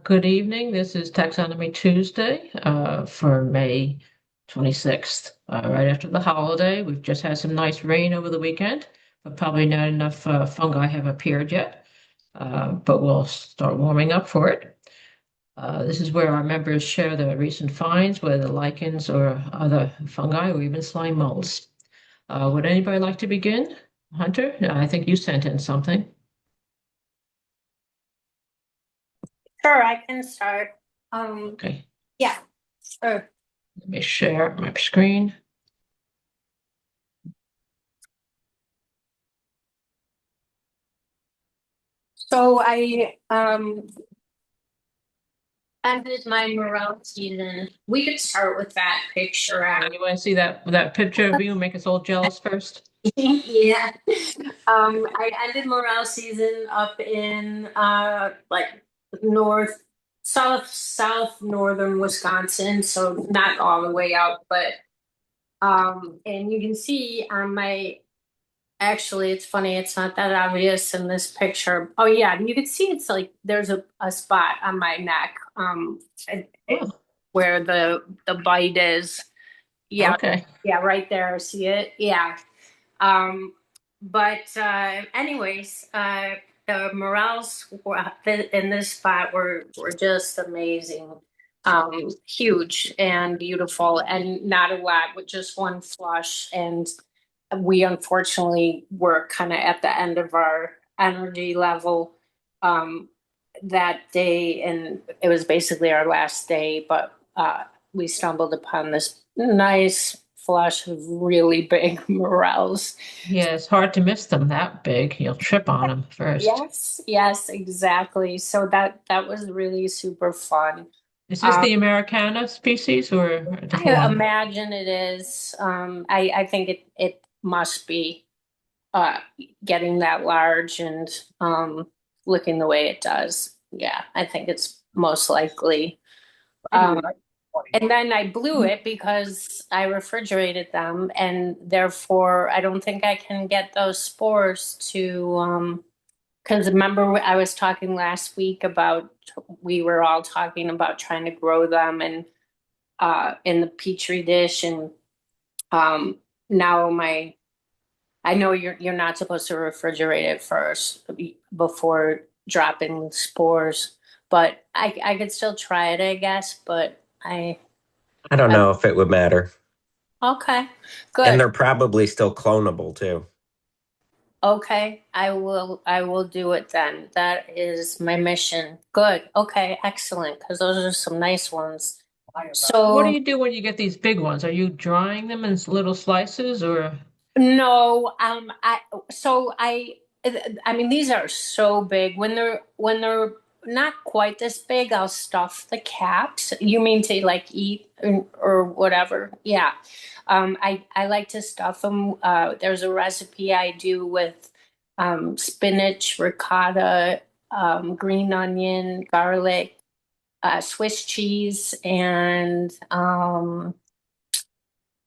Good evening. This is Taxonomy Tuesday for May 26th, right after the holiday. We've just had some nice rain over the weekend, but probably not enough fungi have appeared yet, but we'll start warming up for it. This is where our members share their recent finds, whether lichens or other fungi or even slime molds. Would anybody like to begin? Hunter, I think you sent in something. Sure, I can start. Okay, Yeah, sure. let me share my screen. So I ended my Morel season. We could start with that picture. You want to see that picture of you make us all jealous first? Yeah. I ended Morel season up in like north, south northern Wisconsin, so not all the way out, but and you can see on my actually, it's funny, it's not that obvious in this picture. Oh yeah, you can see it's like there's a spot on my neck, Oh, where the bite is. Yeah, okay. yeah, right there. See it? Yeah. Um, but anyways, the morels in this spot were just amazing. Huge and beautiful, and not a lot, with just one flush. And we unfortunately were kind of at the end of our energy level that day, and it was basically our last day. But we stumbled upon this nice flush of really big morels. Yeah, it's hard to miss them that big. You'll trip on them first. Yes, yes, exactly. So that was really super fun. Is this Um, the americana species or a different I one? imagine it is. I think it must be uh, getting that large and looking the way it does. Yeah, I think it's most likely. Um, and then I blew it because I refrigerated them, and therefore I don't think I can get those spores to. Because remember, I was talking last week about we were all talking about trying to grow them and in the petri dish, and um, now my I know you're not supposed to refrigerate it first before dropping spores, but I could still try it, I guess. But I don't I know if it would matter. okay, And good. they're probably still clonable too. Okay, I will do it then. That is my mission. Good. Okay, excellent. Because those are some nice ones. What do So you do when you get these big ones? Are you drying them in little slices or? no, I mean, these are so big. When they're not quite this big, I'll stuff the caps. You mean to like eat or whatever? Yeah. I like to stuff them. There's a recipe I do with spinach, ricotta, green onion, garlic, Swiss cheese, and I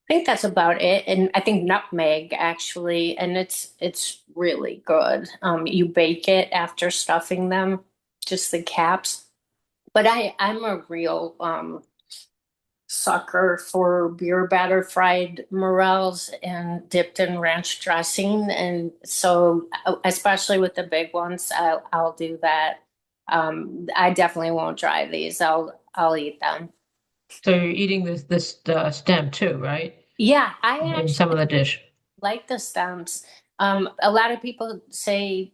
think that's about it. And I think nutmeg actually, and it's really good. You bake it after stuffing them, just the caps. But I'm a real sucker for beer batter fried morels and dipped in ranch dressing. And so especially with the big ones, I'll do that. I definitely won't dry these. I'll eat them. So you're eating this stem too, right? Yeah, I In some of actually the dish. like the stems. A lot of people say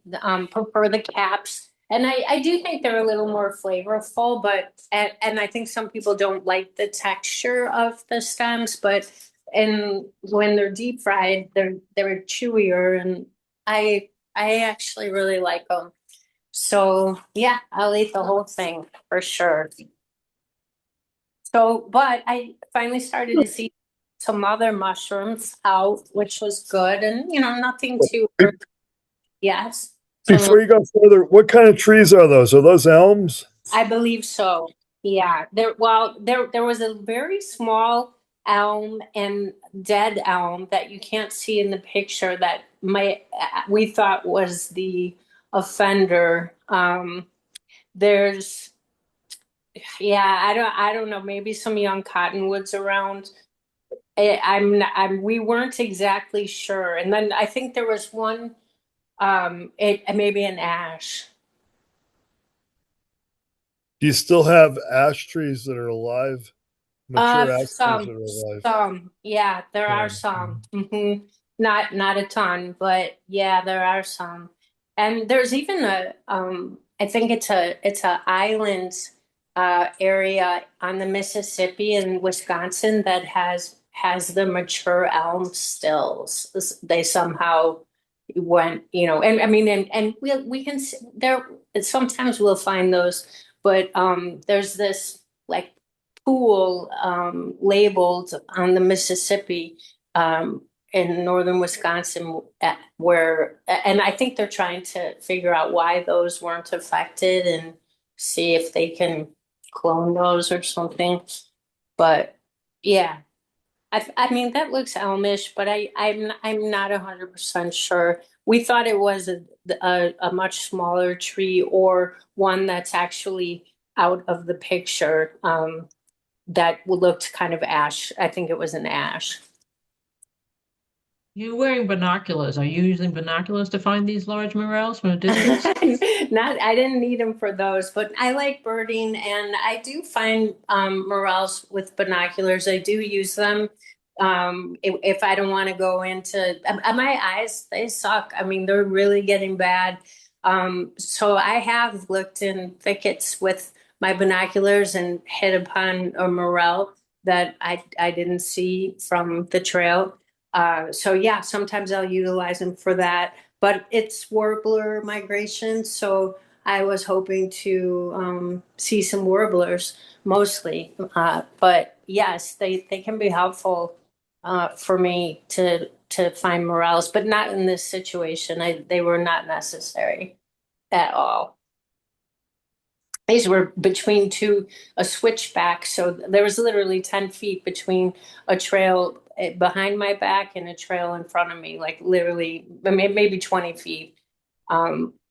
prefer the caps, and I do think they're a little more flavorful. But and I think some people don't like the texture of the stems, but and when they're deep fried, they're chewier, and I actually really like them. So yeah, I'll eat the whole thing for sure. So, but I finally started to see some other mushrooms out, which was good, and nothing too early. Yes, some Before you go further, what kind of trees are those? Are those elms? I believe so. Yeah, there was a very small elm and dead elm that you can't see in the picture that we thought was the offender. There's Yeah, I don't know. Maybe some young cottonwoods around. I'm not, we weren't exactly sure. And then I think there was one, it maybe an ash. Do you still have ash trees that are alive? Mature ash trees that are alive? Yeah, there are Yeah. some. Not a ton, but yeah, there are some. And there's even I think it's a island area on the Mississippi in Wisconsin that has the mature elm stills. They somehow went, and I mean, and we can there sometimes we'll find those, but there's this like pool labeled on the Mississippi um, in northern Wisconsin where, and I think they're trying to figure out why those weren't affected and see if they can clone those or something. But yeah, I mean that looks elmish, but I'm not 100% sure. We thought it was a much smaller tree or one that's actually out of the picture. That looked kind of ash. I think it was an ash. You're wearing binoculars. Are you using binoculars to find these large morels from a distance? I didn't need them for those, but I like birding and I do find morels with binoculars. I do use them. If I don't want to go into my eyes, they suck. I mean, they're really getting bad. So I have looked in thickets with my binoculars and hit upon a morel that I didn't see from the trail. So yeah, sometimes I'll utilize them for that, but it's warbler migration, so I was hoping to see some warblers mostly. But yes, they can be helpful for me to find morels, but not in this situation. They were not necessary at all. These were between a switchback, so there was literally 10 feet between a trail behind my back and a trail in front of me, like literally maybe 20 feet.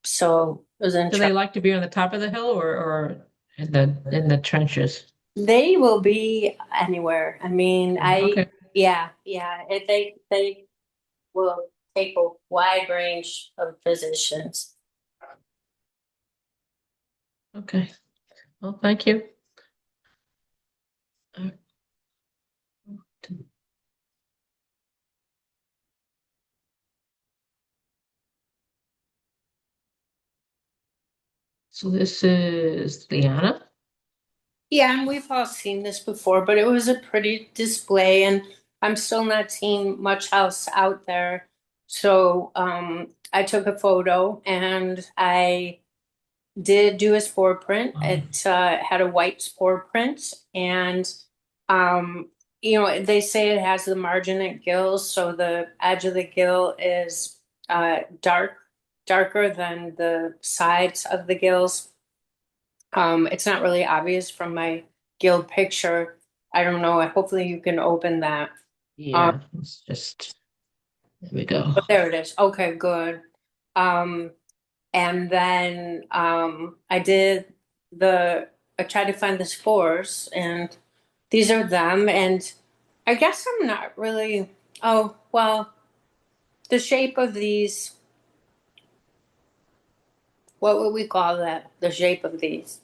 So it was Do they interesting. like to be on the top of the hill or in the trenches? They will be anywhere. I mean, Okay. yeah, they will take a wide range of positions. Okay. Well, thank you. Uh, So this is leana. Yeah, and we've all seen this before, but it was a pretty display, and I'm still not seeing much else out there. So I took a photo and I did do a spore print. It had a white spore print, and um, they say it has the marginate gills, so the edge of the gill is darker than the sides of the gills. It's not really obvious from my guild picture. I don't know. Hopefully you can open that. Um, Yeah, it's just there we go. but there it is. Okay, good. Um, and then I tried to find the spores, and these are them. And I guess I'm not really, oh, well, the shape of these, what would we call that? The shape of these.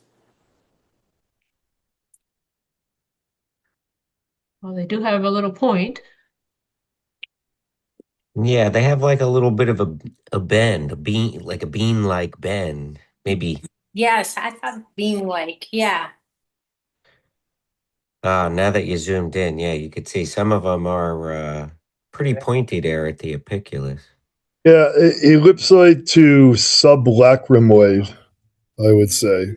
Well, they do have a little point. Yeah, they have like a little bit of a bend, a bean, like a bean-like bend. Maybe. Yes, I thought being like, yeah. Now that you zoomed in, yeah, you could see some of them are pretty pointy there at the apiculus. Yeah, ellipsoid to sublacrimoid, I would say.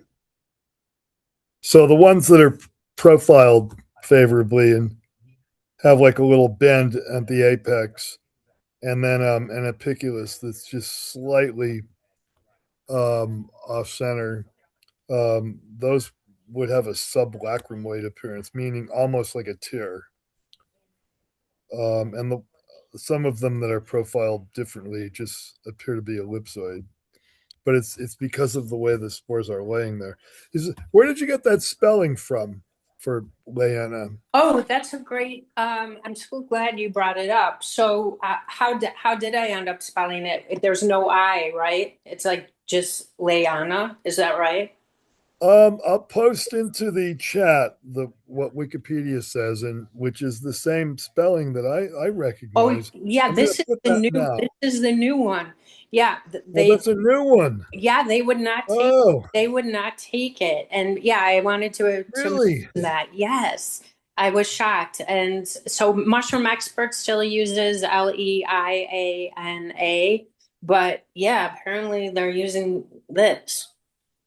So the ones that are profiled favorably and have like a little bend at the apex, and then an apiculus that's just slightly off center. Those would have a sublacrimoid appearance, meaning almost like a tear. And some of them that are profiled differently just appear to be ellipsoid. but it's because of the way the spores are laying there. Where did you get that spelling from for leana? Oh, that's a great. I'm so glad you brought it up. So, how did I end up spelling it? There's no I, right? It's like just leaiana. Is that right? I'll post into the chat what Wikipedia says, and which is the same spelling that I Oh, recognize. yeah. I'm going to put that now. This is the new one. Yeah, Well, that's a new one. yeah, they would not take. Oh, They would not take it, and yeah, I wanted to really? mention that. Yes, I was shocked, and so mushroom expert still uses leaiana, but yeah, apparently they're using this,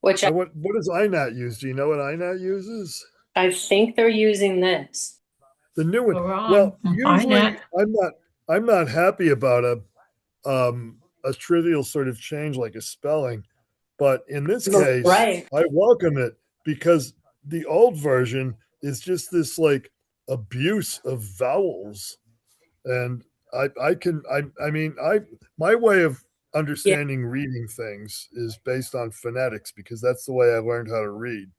which What does INAT use? Do you know what INAT uses? I think they're using this. The new one. We're Well, on usually INAT. I'm not happy about a trivial sort of change like a spelling, but in this case, Right. I welcome it because the old version is just this like abuse of vowels, and I mean my way of Yeah. understanding reading things is based on phonetics because that's the way I learned how to read.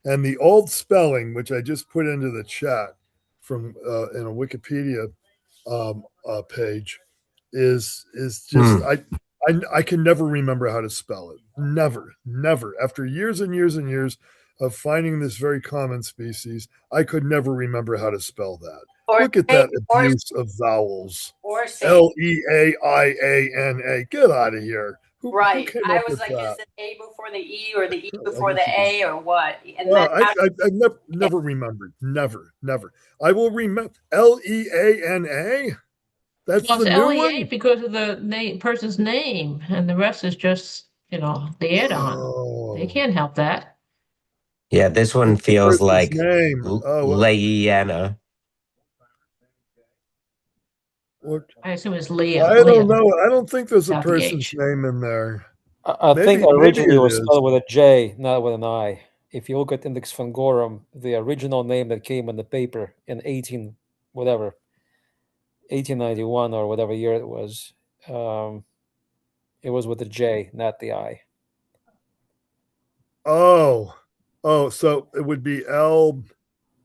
And the old spelling, which I just put into the chat from in a Wikipedia page, is just I can never remember how to spell it. Never, never. After years and years and years of finding this very common species, I could never remember how to spell that. Or Look at say, that abuse of vowels. or say, Leaiana. Get out of here. Who right. came I up was with like, is that? it A before the E or the E I before the guess you could. A or what? And then Well, I've never remembered. Never, never. I will remember Leana. That's Well, it's the new LEA one. because of the person's name, and the rest is just, the add-on. They Oh, can't help that. Yeah, this one it's the feels person's like name. Oh, leaiana. what? I assume it's Leah, I don't know. I don't think there's a without the person's H. name in there. I think Maybe originally it it was is. spelled with a J, not with an I. If you look at Index Fungorum, the original name that came in the paper in 1891 or whatever year it was with a J, not the I. Oh, so it would be L.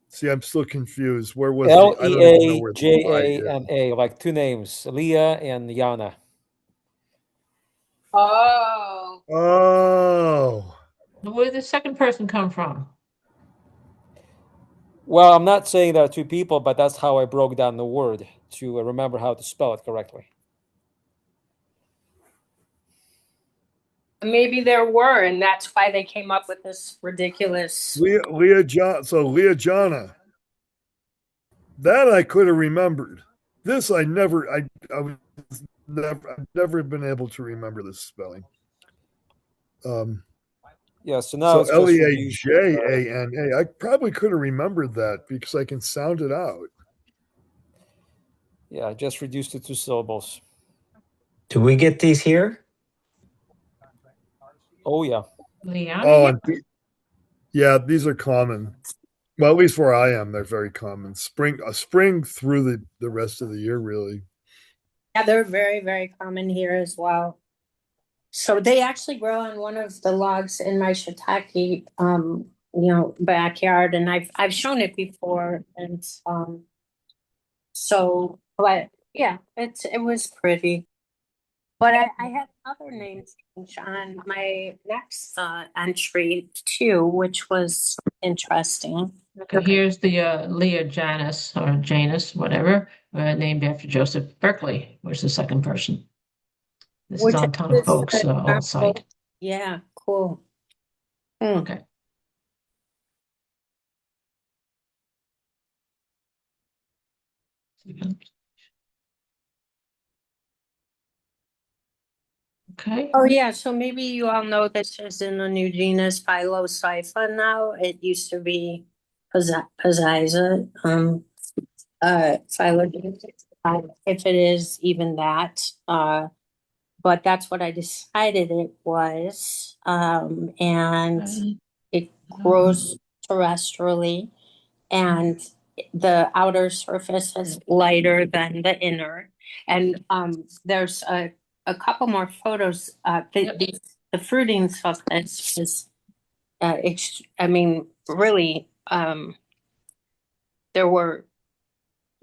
See, I'm still confused. Where was the? I don't even know where the I is. Leajana, like two names, Leah and Yana. oh, Oh, Where did the second person come from? Well, I'm not saying there are two people, but that's how I broke down the word to remember how to spell it correctly. maybe there were, and that's why they came up with this ridiculous. Leah John. So Leah Jana. That I could have remembered. This I never. I was I've never been able to remember this spelling. Yeah, so now So it's just reduced. Leajana. I probably could have remembered that because I can sound it out. Yeah, just reduced to 2 syllables. Do we get these here? Oh, yeah. Leanna? Oh, yeah, these are common. Well, at least where I am, they're very common. Spring through the rest of the year, really. Yeah, they're very, very common here as well. So they actually grow on one of the logs in my shiitake, backyard, and I've shown it before, and so, but yeah, it was pretty. But I had another name change on my next entry too, which was interesting. Okay, here's the Leah Janus or Janus, whatever, named after Joseph Berkeley, was the second person. This is on Tom Folk's old site. Yeah, cool. Okay. Okay. Oh yeah, so maybe you all know this is in the new genus Phylloscypha now. It used to be Peziza, phylogena, if it is even that. But that's what I decided it was. And it grows terrestrially, and the outer surface is lighter than the inner. And there's a couple more photos. The the fruiting stuff is I mean, really, there were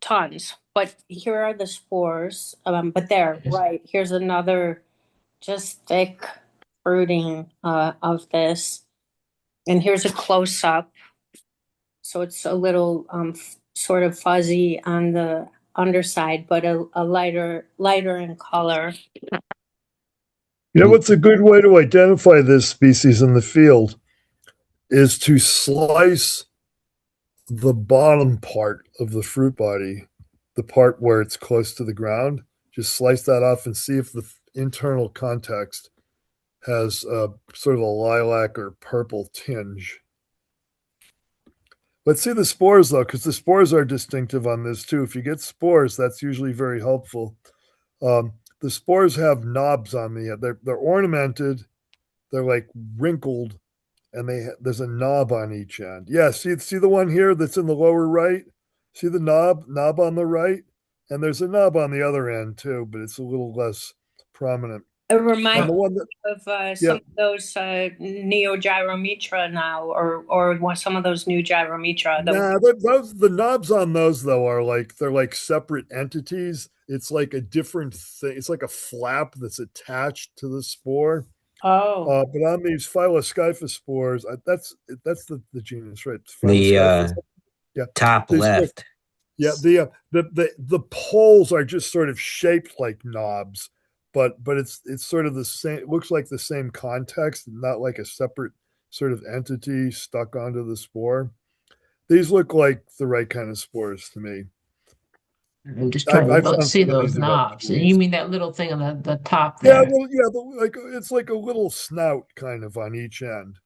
tons, but here are the spores. But there, right, here's another just thick fruiting of this. And here's a close up. So it's a little sort of fuzzy on the underside, but a lighter in color. You know what's a good way to identify this species in the field is to slice the bottom part of the fruit body, the part where it's close to the ground. Just slice that off and see if the internal context has sort of a lilac or purple tinge. Let's see the spores, though, because the spores are distinctive on this, too. If you get spores, that's usually very helpful. The spores have knobs on the end. They're ornamented. They're like wrinkled, and there's a knob on each end. Yeah, see the one here that's in the lower right? See the knob on the right? And there's a knob on the other end, too, but it's a little less prominent. It reminds the one that, of some of those Neogyrometra now, or some of those new Gyrometra. Nah, the knobs on those though are they're like separate entities. It's like a different thing. It's like a flap that's attached to the spore. Oh, But on these Phylloscypha spores, that's the genus, right? The Yeah, top left. Yeah, the poles are just sort of shaped like knobs, but it's sort of the same. It looks like the same context, not like a separate sort of entity stuck onto the spore. These look like the right kind of spores to me. I'm just trying to found see some of those these about knobs. You mean that little thing on the top Yeah, there? well, yeah, like it's like a little snout kind of on each end.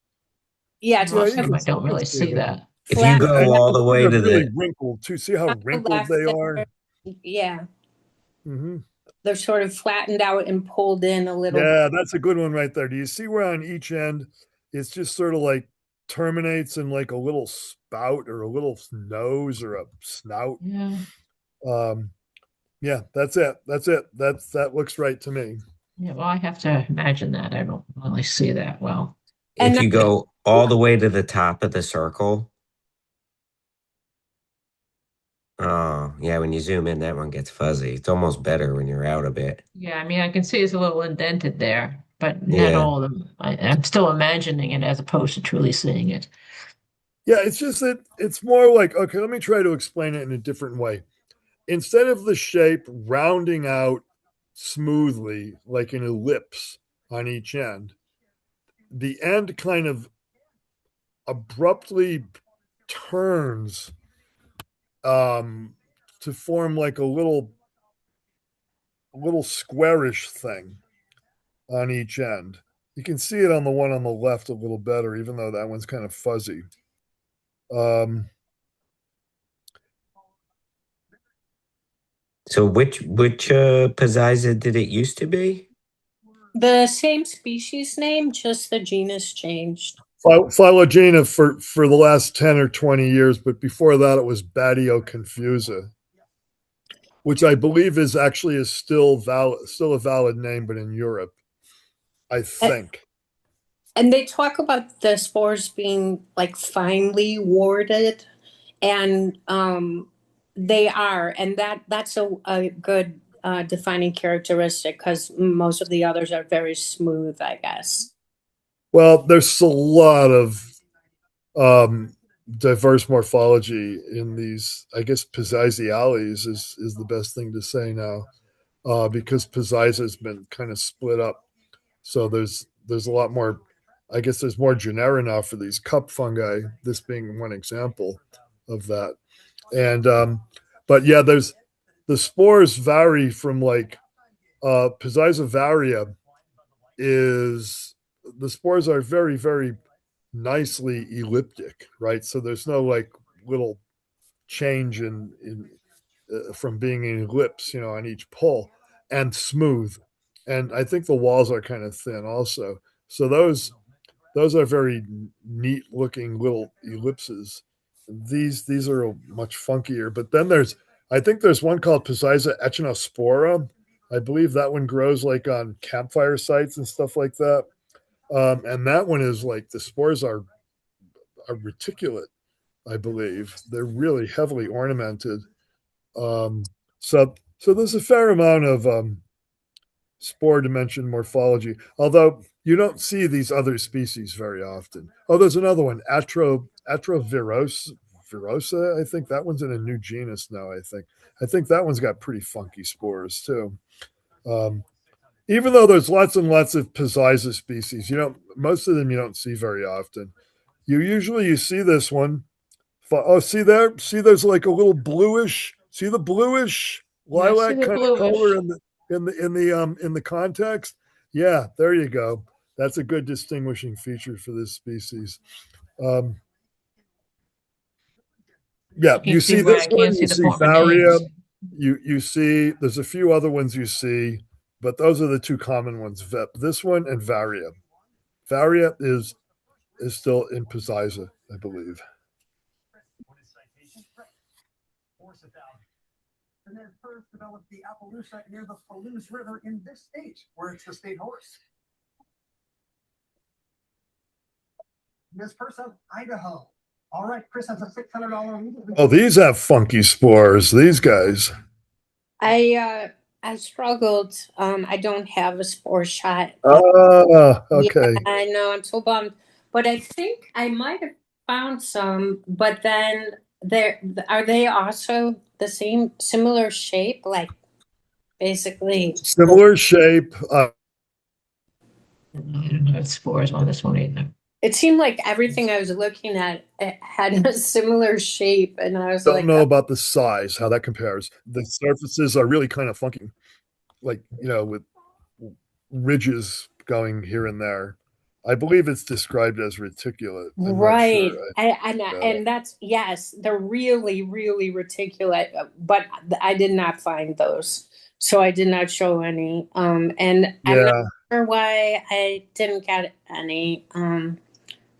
yeah. It's Most of you them, can I don't really see them. that. If you flat go And all the way they're to really the wrinkled too. See how on the wrinkled left, they are? yeah. Mm-hmm. They're sort of flattened out and pulled in a little. Yeah, that's a good one right there. Do you see where on each end it's just sort of like terminates in like a little spout or a little nose or a snout? Yeah. Yeah, that's it. That looks right to me. Yeah, well, I have to imagine that. I don't really see that well. if And you go all the way to the top of the circle. Oh, yeah, when you zoom in, that one gets fuzzy. It's almost better when you're out a bit. Yeah, I mean, I can see it's a little indented there, but not Yeah. all of them. I'm still imagining it as opposed to truly seeing it. Yeah, it's just that it's more like, okay, let me try to explain it in a different way. Instead of the shape rounding out smoothly like an ellipse on each end, the end kind of abruptly turns to form like a little squarish thing on each end. You can see it on the one on the left a little better, even though that one's kind of fuzzy. So which Peziza did it used to be? the same species name, just the genus changed. Phylogena for the last 10 or 20 years, but before that it was Badio confusa, which I believe is actually still a valid name, but in Europe, I think. And they talk about the spores being like finely warded, and they are, and that's a good defining characteristic, because most of the others are very smooth, I guess. Well, there's a lot of diverse morphology in these. I guess Peziziales is the best thing to say now, because Peziza has been kind of split up. So there's a lot more. I guess there's more genera now for these cup fungi. This being one example of that. And but yeah, there's the spores vary from like Peziza varia is the spores are very, very nicely elliptic, right? So there's no like little change in from being an ellipse, on each pole, and smooth. And I think the walls are kind of thin also. So those are very neat looking little ellipses. These are much funkier. But then I think there's one called Peziza echinospora. I believe that one grows like on campfire sites and stuff like that. And that one is like the spores are reticulate, I believe. They're really heavily ornamented. So there's a fair amount of spore dimension morphology, although you don't see these other species very often. Oh, there's another one, Atrovirosa. I think that one's in a new genus now. I think that one's got pretty funky spores too. Um, Even though there's lots and lots of Peziza species, most of them you don't see very often. You see this one. Oh, see there? See, there's like a little bluish. See the bluish Yeah, I see lilac the kind of color bluish. in the context. Yeah, there you go. That's a good distinguishing feature for this species. Um, yeah, I can you see see where this I one. can't see You the see Varia. portmanteaus. You see. There's a few other ones you see, but those are the two common ones. This one and Varia. Varia is still in Peziza, I believe. And then first developed the Appaloosa near the Palouse River in this state, where it's the state horse. Miss Persa, Idaho. All right, Chris has a $600. Oh, these have funky spores. These guys. I struggled. I don't have a spore shot. Yeah, Okay. I know. I'm so bummed. But I think I might have found some, but then are they also the same similar shape? Like basically Similar shape. I don't have spores on this one either. it seemed like everything I was looking at it had a similar shape, and I was Don't like, know about the size, how that compares. The surfaces are really kind of funky, like, with ridges going here and there. I believe it's described as reticulate. I'm not sure. right. And that's, yes, they're really, really reticulate, but I did not find those. So I did not show any. And I'm not Yeah. sure why I didn't get any.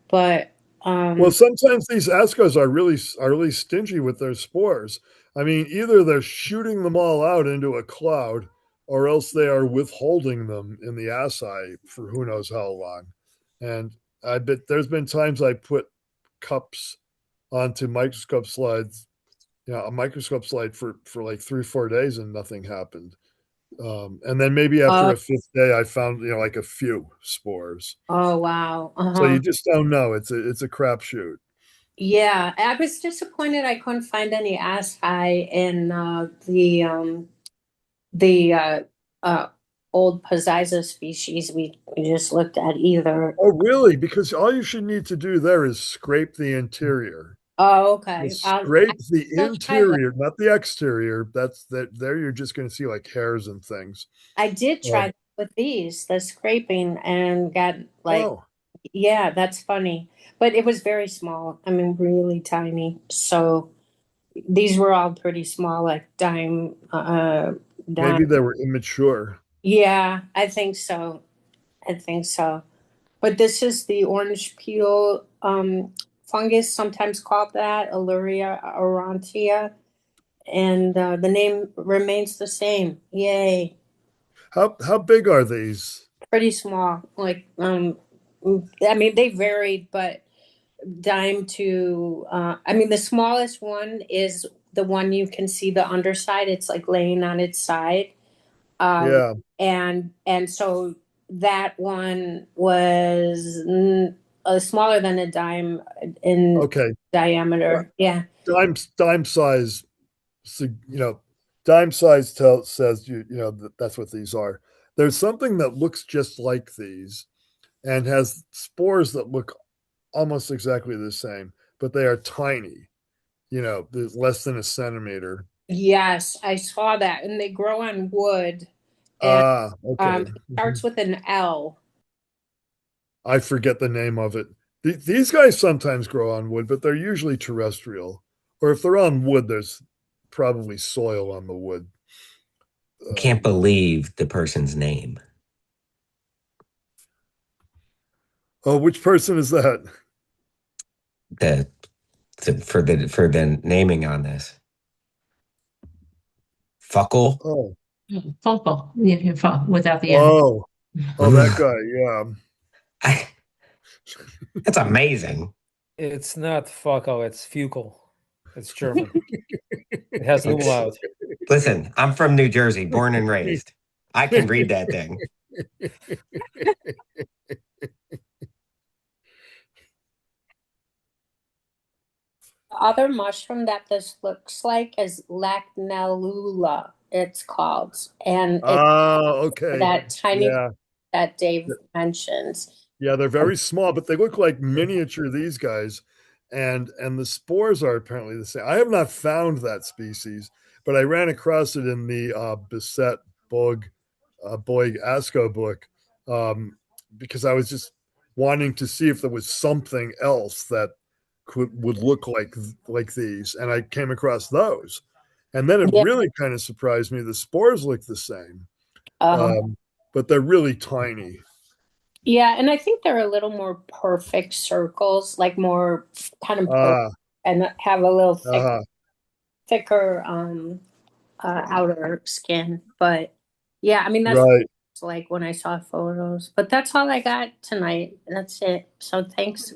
But Well, sometimes these ascos are really stingy with their spores. I mean, either they're shooting them all out into a cloud, or else they are withholding them in the asci for who knows how long. And I bet there's been times I put cups onto microscope slides, a microscope slide for like 3 or 4 days, and nothing happened. And then maybe after oh, a fifth day, I found like a few spores. oh wow. So Uh-huh. you just don't know. It's a crapshoot. Yeah, I was disappointed I couldn't find any acai in the old Peziza species we just looked at either. Oh, really? Because all you should need to do there is scrape the interior. Oh, You okay. I scrape the still try that. interior, not the exterior. That's that. There, you're just going to see like hairs and things. I did try Um, that with these, the scraping, and got like, oh, yeah, that's funny. But it was very small. I mean, really tiny. So these were all pretty small, like dime. maybe they were immature. Yeah, I think so. I think so. But this is the orange peel fungus, sometimes called that, Aleuria aurantia, and the name remains the same. Yay! How big are these? Pretty small. Like I mean, they varied, but dime to I mean, the smallest one is the one you can see the underside. It's like laying on its side. Um, Yeah. and so that one was smaller than a dime in Okay. diameter. Yeah. Dime size. So, dime size says that's what these are. There's something that looks just like these and has spores that look almost exactly the same, but they are tiny. There's less than a centimeter. Yes, I saw that, and they grow on wood, and Okay. it starts with an L. I forget the name of it. These guys sometimes grow on wood, but they're usually terrestrial. Or if they're on wood, there's probably soil on the wood. I can't believe the person's name. Oh, which person is that? The, for the naming on this. Fuckle. Oh, Fungal, yeah, without the N. oh, that guy. Yeah. That's amazing. It's not fungal, it's fungal. It's German. It has an umlaut. Listen, I'm from New Jersey, born and raised. I can read that thing. The other mushroom that this looks like is Lacnellula, it's called. And it's Oh, okay. that tiny Yeah. that Dave mentions. Yeah, they're very small, but they look like miniature, these guys. And the spores are apparently the same. I have not found that species, but I ran across it in the Beset Boig Asco book, because I was just wanting to see if there was something else that would look like these, and I came across those, and then it Yeah. really kind of surprised me. The spores look the same, Uh, but they're really tiny. yeah, and I think they're a little more perfect circles, like more kind of perfect, Ah, and have a little uh-huh. thicker outer skin. But yeah, I mean that's Right. like when I saw photos. But that's all I got tonight. That's it. So thanks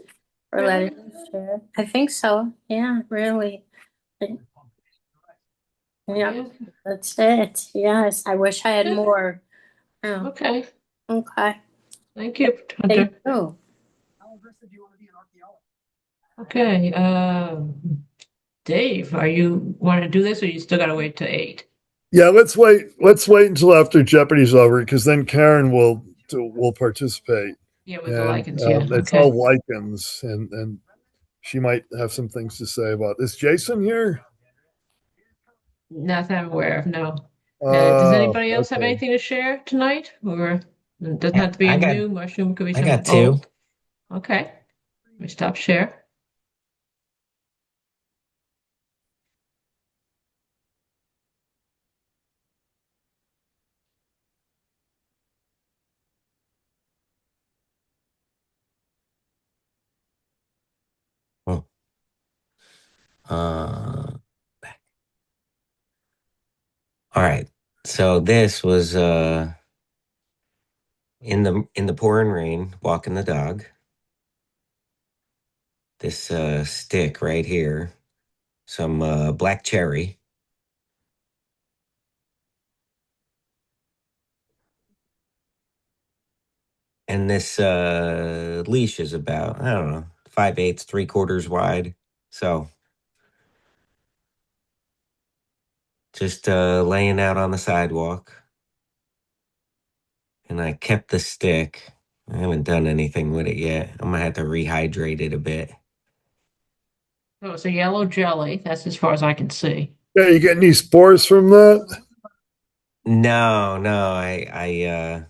for letting me share. I think so. Yeah, really. Yeah, Yeah. that's it. Yes, I wish I had more. Oh, Okay. okay. Thank you, Thank Hunter. you. How aggressive do you want to be an archaeologist? Okay. Dave, are you want to do this, or you still got to wait till 8? Yeah, let's wait. Let's wait until after Jeopardy's over, because then Karen will participate, Yeah, with the and lichens. Yeah. it's Okay. all lichens, and she might have some things to say about. Is Jason here? Not that I'm aware of. No. Does Oh, anybody else have okay. anything to share tonight, or it doesn't Yeah, have to be a new mushroom? Could be I got some two. old. Okay. We stop share. Oh, all right. So this was in the pouring rain, walking the dog. This stick right here, some black cherry, and this leash is about, I don't know, 5/8, 3/4 wide. So just laying out on the sidewalk, and I kept the stick. I haven't done anything with it yet. I'm gonna have to rehydrate it a bit. Oh, it's a yellow jelly. That's as far as I can see. Yeah, you get any spores from that? No, I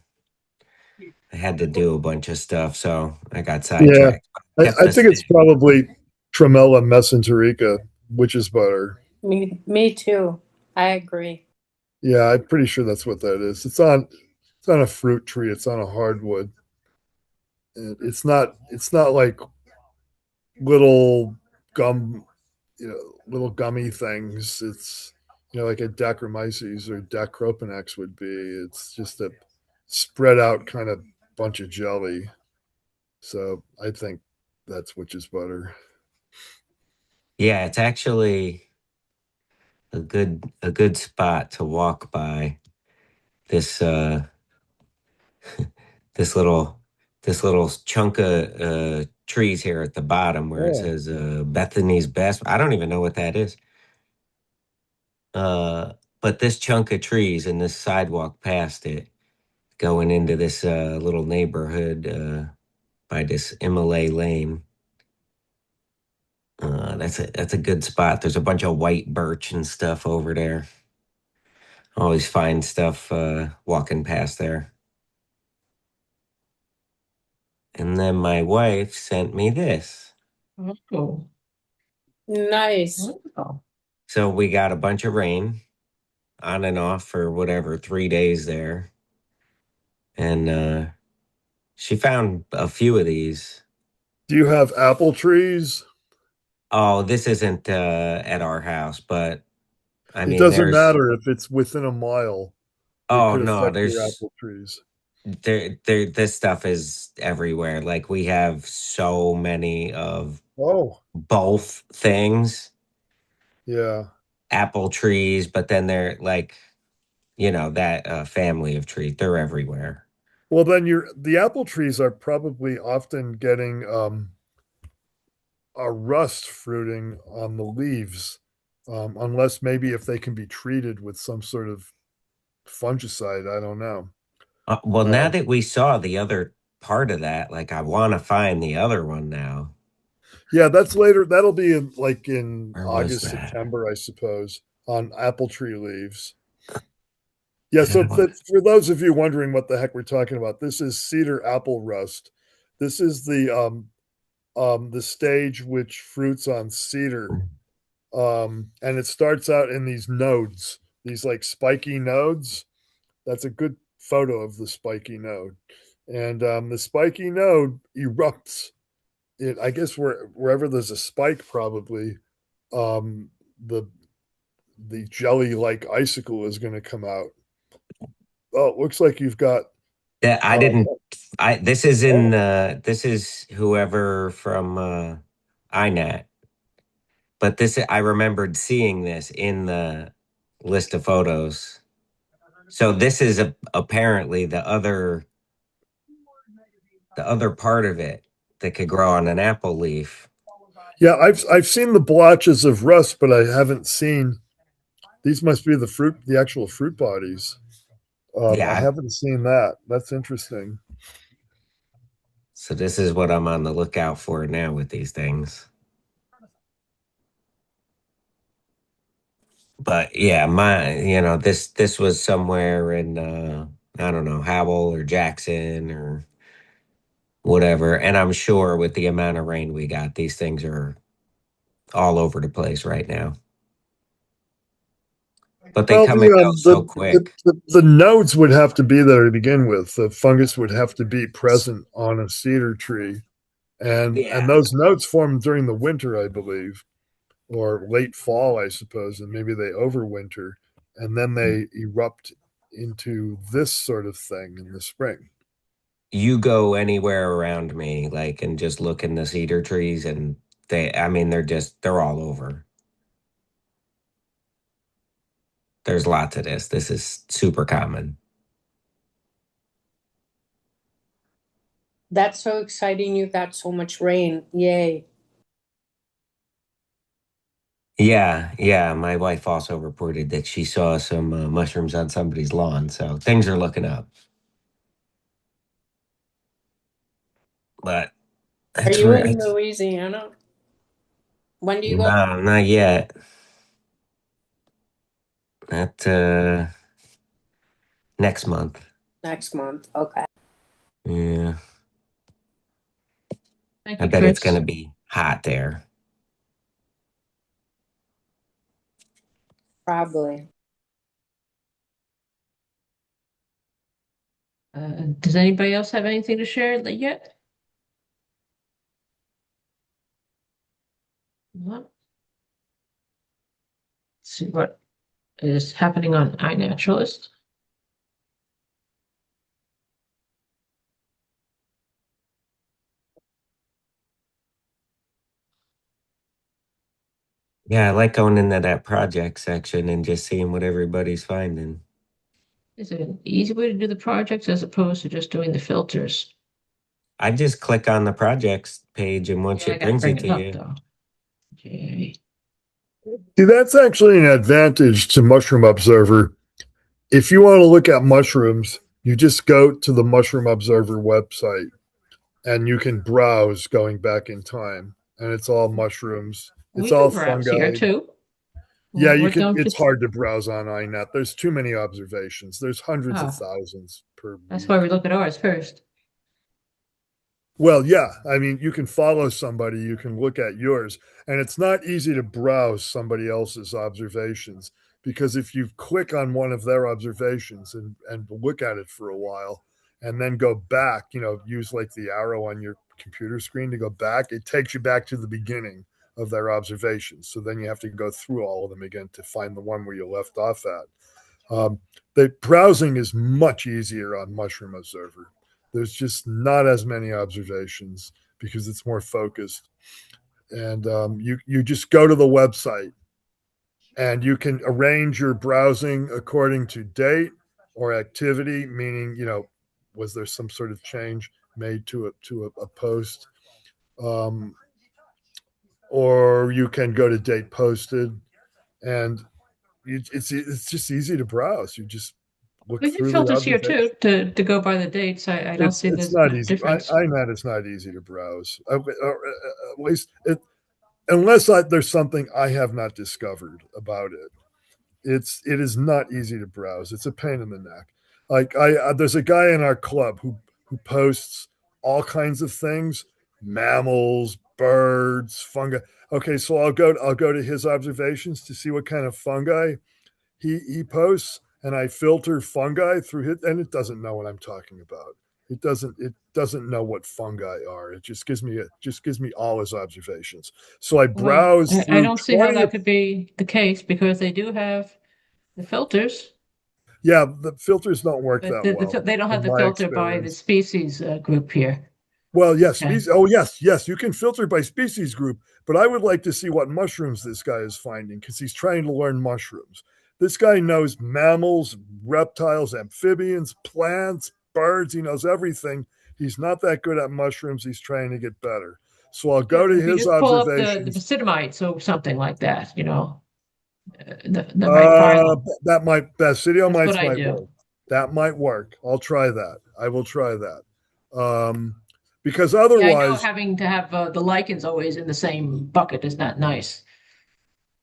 had to do a bunch of stuff, so I got Yeah, sidetracked. Kept I the think it's stick. probably Tremella mesenterica, witch's butter. Me too. I agree. Yeah, I'm pretty sure that's what that is. It's on a fruit tree. It's on a hardwood. And it's not like little gum, little gummy things. It's like a Dacromyces or Dacroponex would be. It's just a spread out kind of bunch of jelly. So I think that's witch's butter. Yeah, it's actually a good spot to walk by this this little this little chunk of trees here at the bottom where it Oh, says Bethany's Best. I don't even know what that is. But this chunk of trees and this sidewalk past it, going into this little neighborhood by this MLA Lane. That's a good spot. There's a bunch of white birch and stuff over there. Always find stuff walking past there. And then my wife sent me this. Oh, Nice. oh. So we got a bunch of rain on and off for whatever 3 days there. And she found a few of these. do you have apple trees? Oh, this isn't at our house, but I It mean, doesn't there's, matter if it's within a mile. It oh could no, affect your there's, apple trees. this stuff is everywhere. Like we have so many of Oh, both things, yeah. apple trees, but then they're like, that family of trees, they're everywhere. Well, then the apple trees are probably often getting a rust fruiting on the leaves, unless maybe if they can be treated with some sort of fungicide. I don't know. Well, now Um, that we saw the other part of that, like I want to find the other one now. yeah, that's later. That'll be in Where was August, that? September, I suppose, on apple tree leaves. Yeah, That so one. for those of you wondering what the heck we're talking about, this is cedar apple rust. This is the stage which fruits on cedar. And it starts out in these nodes, these like spiky nodes. That's a good photo of the spiky node. And the spiky node erupts. I guess wherever there's a spike, probably um, the the jelly like icicle is going to come out. Oh, it looks like you've got. That I Uh, didn't. This is in. oh, This is whoever from INAT. But this, I remembered seeing this in the list of photos. So this is apparently the other part of it that could grow on an apple leaf. yeah, I've seen the blotches of rust, but I haven't seen. These must be the actual fruit bodies. I Yeah. haven't seen that. That's interesting. So this is what I'm on the lookout for now with these things. But yeah, this was somewhere in I don't know, Howell or Jackson or whatever. And I'm sure with the amount of rain we got, these things are all over the place right now. But they Well, come and go so the, quick. the nodes would have to be there to begin with. The fungus would have to be present on a cedar tree, and Yeah. those nodes form during the winter, I believe, or late fall, I suppose, and maybe they overwinter, and then they erupt into this sort of thing in the spring. You go anywhere around me, like, and just look in the cedar trees, and I mean, they're all over. There's lots of this. This is super common. That's so exciting. You got so much rain. Yay. Yeah, yeah. My wife also reported that she saw some mushrooms on somebody's lawn, so things are looking up. But Are it's you in it's Louisiana? When do you go? no, not yet. That next month. Next month. Okay. Yeah, Thank I you, bet it's gonna Chris. be hot there. Probably. Does anybody else have anything to share yet? Well, let's see what is happening on iNaturalist. Yeah, I like going into that project section and just seeing what everybody's finding. Is it an easy way to do the projects as opposed to just doing the filters? I just click on the projects page, and once Yeah, I it gotta brings bring it it to up you, though. Okay. See, that's actually an advantage to Mushroom Observer. If you want to look at mushrooms, you just go to the Mushroom Observer website and you can browse going back in time. And it's all mushrooms. It's We can all browse here fungi. too. Yeah, you We're can. going It's to, hard to browse on iNet. There's too many observations. There's hundreds of ah, thousands per that's why week. we look at ours first. Well, yeah. I mean, you can follow somebody, you can look at yours, and it's not easy to browse somebody else's observations because if you click on one of their observations and look at it for a while and then go back, use like the arrow on your computer screen to go back, it takes you back to the beginning of their observations. So then you have to go through all of them again to find the one where you left off at. The browsing is much easier on Mushroom Observer. There's just not as many observations because it's more focused. And you just go to the website and you can arrange your browsing according to date or activity, meaning, was there some sort of change made to a post? Or you can go to date posted, and it's just easy to browse. You just look We have through the filters here too observations. to go by the dates. I don't see It's there's not much easy. difference. I know it's not easy to browse. At least unless there's something I have not discovered about it. It is not easy to browse. It's a pain in the neck. Like there's a guy in our club who posts all kinds of things, mammals, birds, fungi. Okay, so I'll go to his observations to see what kind of fungi he posts, and I filter fungi through it, and it doesn't know what I'm talking about. It doesn't know what fungi are. It just gives me all his observations. So I Well, browse I through don't see how 20. that could be the case because they do have the filters, Yeah, the filters don't work but that well they don't have in the my filter by the experience. species group here. Well, yes, Okay. Oh, yes, you can filter by species group, but I would like to see what mushrooms this guy is finding because he's trying to learn mushrooms. This guy knows mammals, reptiles, amphibians, plants, birds. He knows everything. He's not that good at mushrooms. He's trying to get better. So I'll go to If you his just pull up the observations. basidiomytes or something like that, that might find them. That's what Basidiomyces I might do. work. That might work. I'll try that. I will try that. Because Yeah, I know otherwise, having to have the lichens always in the same bucket is not nice.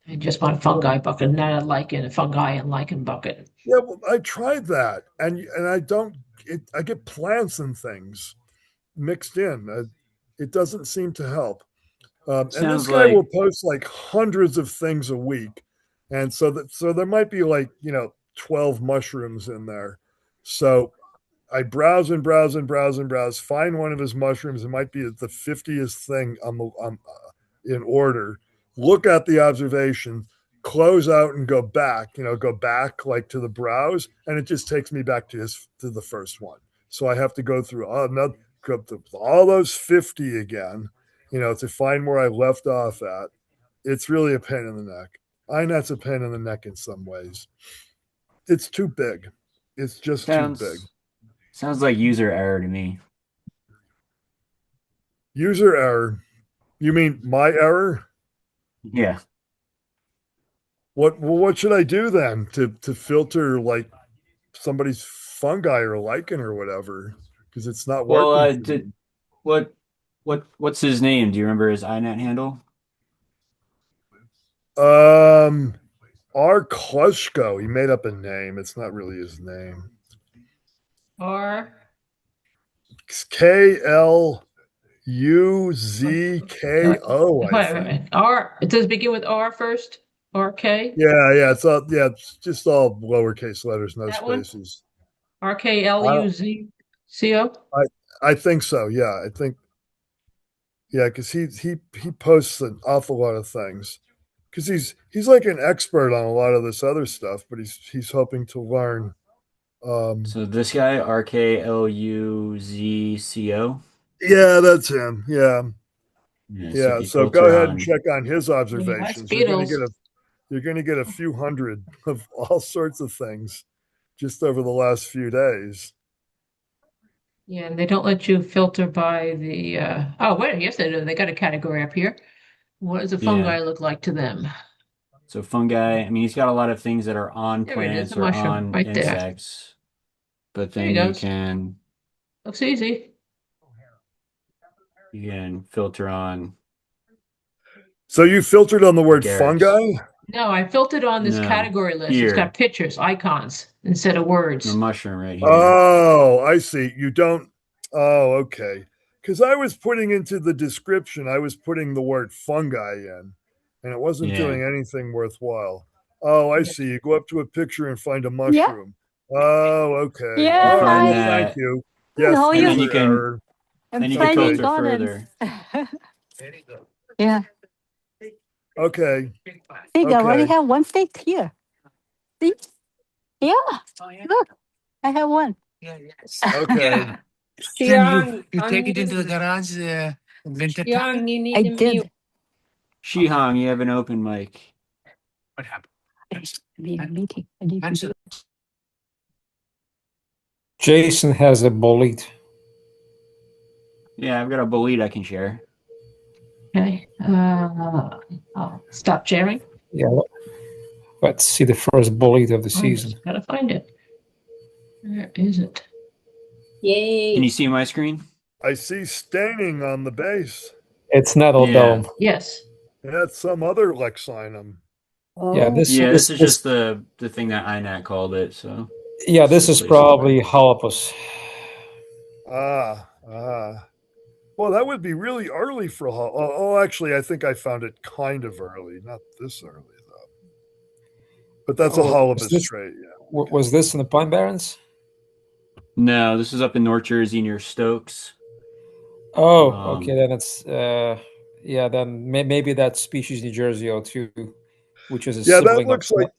I just want a fungi bucket, not a lichen, a fungi and lichen bucket. yeah, well, I tried that, and I don't. I get plants and things mixed in. It doesn't seem to help. And this Sounds guy will like post like hundreds of things a week, and so there might be like 12 mushrooms in there. So I browse and browse and browse and browse, find one of his mushrooms. It might be the 50th thing in order. Look at the observation, close out and go back. Go back like to the browse, and it just takes me back to the first one. So I have to go through all those 50 again, to find where I left off at. It's really a pain in the neck. I know it's a pain in the neck in some ways. It's too big. It's just too big. sounds like user error to me. User error. You mean my error? Yeah. What should I do then to filter like somebody's fungi or lichen or whatever? Because it's not Well, working for did me. what what's his name? Do you remember his INET handle? Um R. Klushko. He made up a name. It's not really his name. Or It's KLUZKO, I think. R. Does it begin with R first? RK? Yeah, it's just all lowercase letters, no That one? spaces. RKLUZCO? I think so. Yeah, I think because he posts an awful lot of things because he's like an expert on a lot of this other stuff, but he's hoping to learn. So this guy, RKLUZCO. Yeah, that's him. Yeah, Yeah, so if yeah. you So go filter ahead and on, check on his He likes observations. beetles. You're gonna get a few hundred of all sorts of things just over the last few days. Yeah, and they don't let you filter by the oh wait, yes they do. They got a category up here. What does a yeah. fungi look like to them? So fungi, I mean, he's got a lot of things that are on There it is, plants a or mushroom on right there. insects, but There he then goes. Looks easy. you can filter on So you filtered on the word Garrett's. fungi? No, I filtered on this No, category list. It's got here, pictures, icons instead of the words. mushroom right here. Oh, I see. You don't. Oh, okay. Because I was putting into the description, I was putting the word fungi in, and it wasn't Yeah. doing anything worthwhile. Oh, I Yeah. see. You go up to a picture and find a Yeah. mushroom. Oh, okay. You All right. find Well, Yay. thank that, you. Yes, No, and you then you user can error. and then you can planting Okay. filter gardens. further. Yeah. Okay. See, you already Okay. have one state here. See? Yeah. Look, I have one. Okay. Xiang, you take it into the unmute. garage winter time? Xiang, you need I to did. mute. Shihong, you have an open mic. What happened? I need a meeting. I need to Answer. do Jason has a bolete. Yeah, I've got a bolete I can share. Okay. I'll stop sharing. Yeah. Let's see the first bolete of the Find it. season. Gotta find it. Where is it? Yay. Can you see my screen? I see staining on the base. It's not Yeah. Dome. Yes. That's some other Leccinum. Yeah, Oh, this This is this just the thing that INAT called it. So yeah, this is places probably where- Holopus. Well, that would be really early for actually, I think I found it kind of early. Not this early, though. But that's a Oh, Holopus this- trait, yeah. Was this in the Pine Barrens? No, this is up in North Jersey near Stokes. Oh, Um, okay. Then it's yeah. Then maybe that species New Jersey 02, which is a Yeah, that sibling looks of like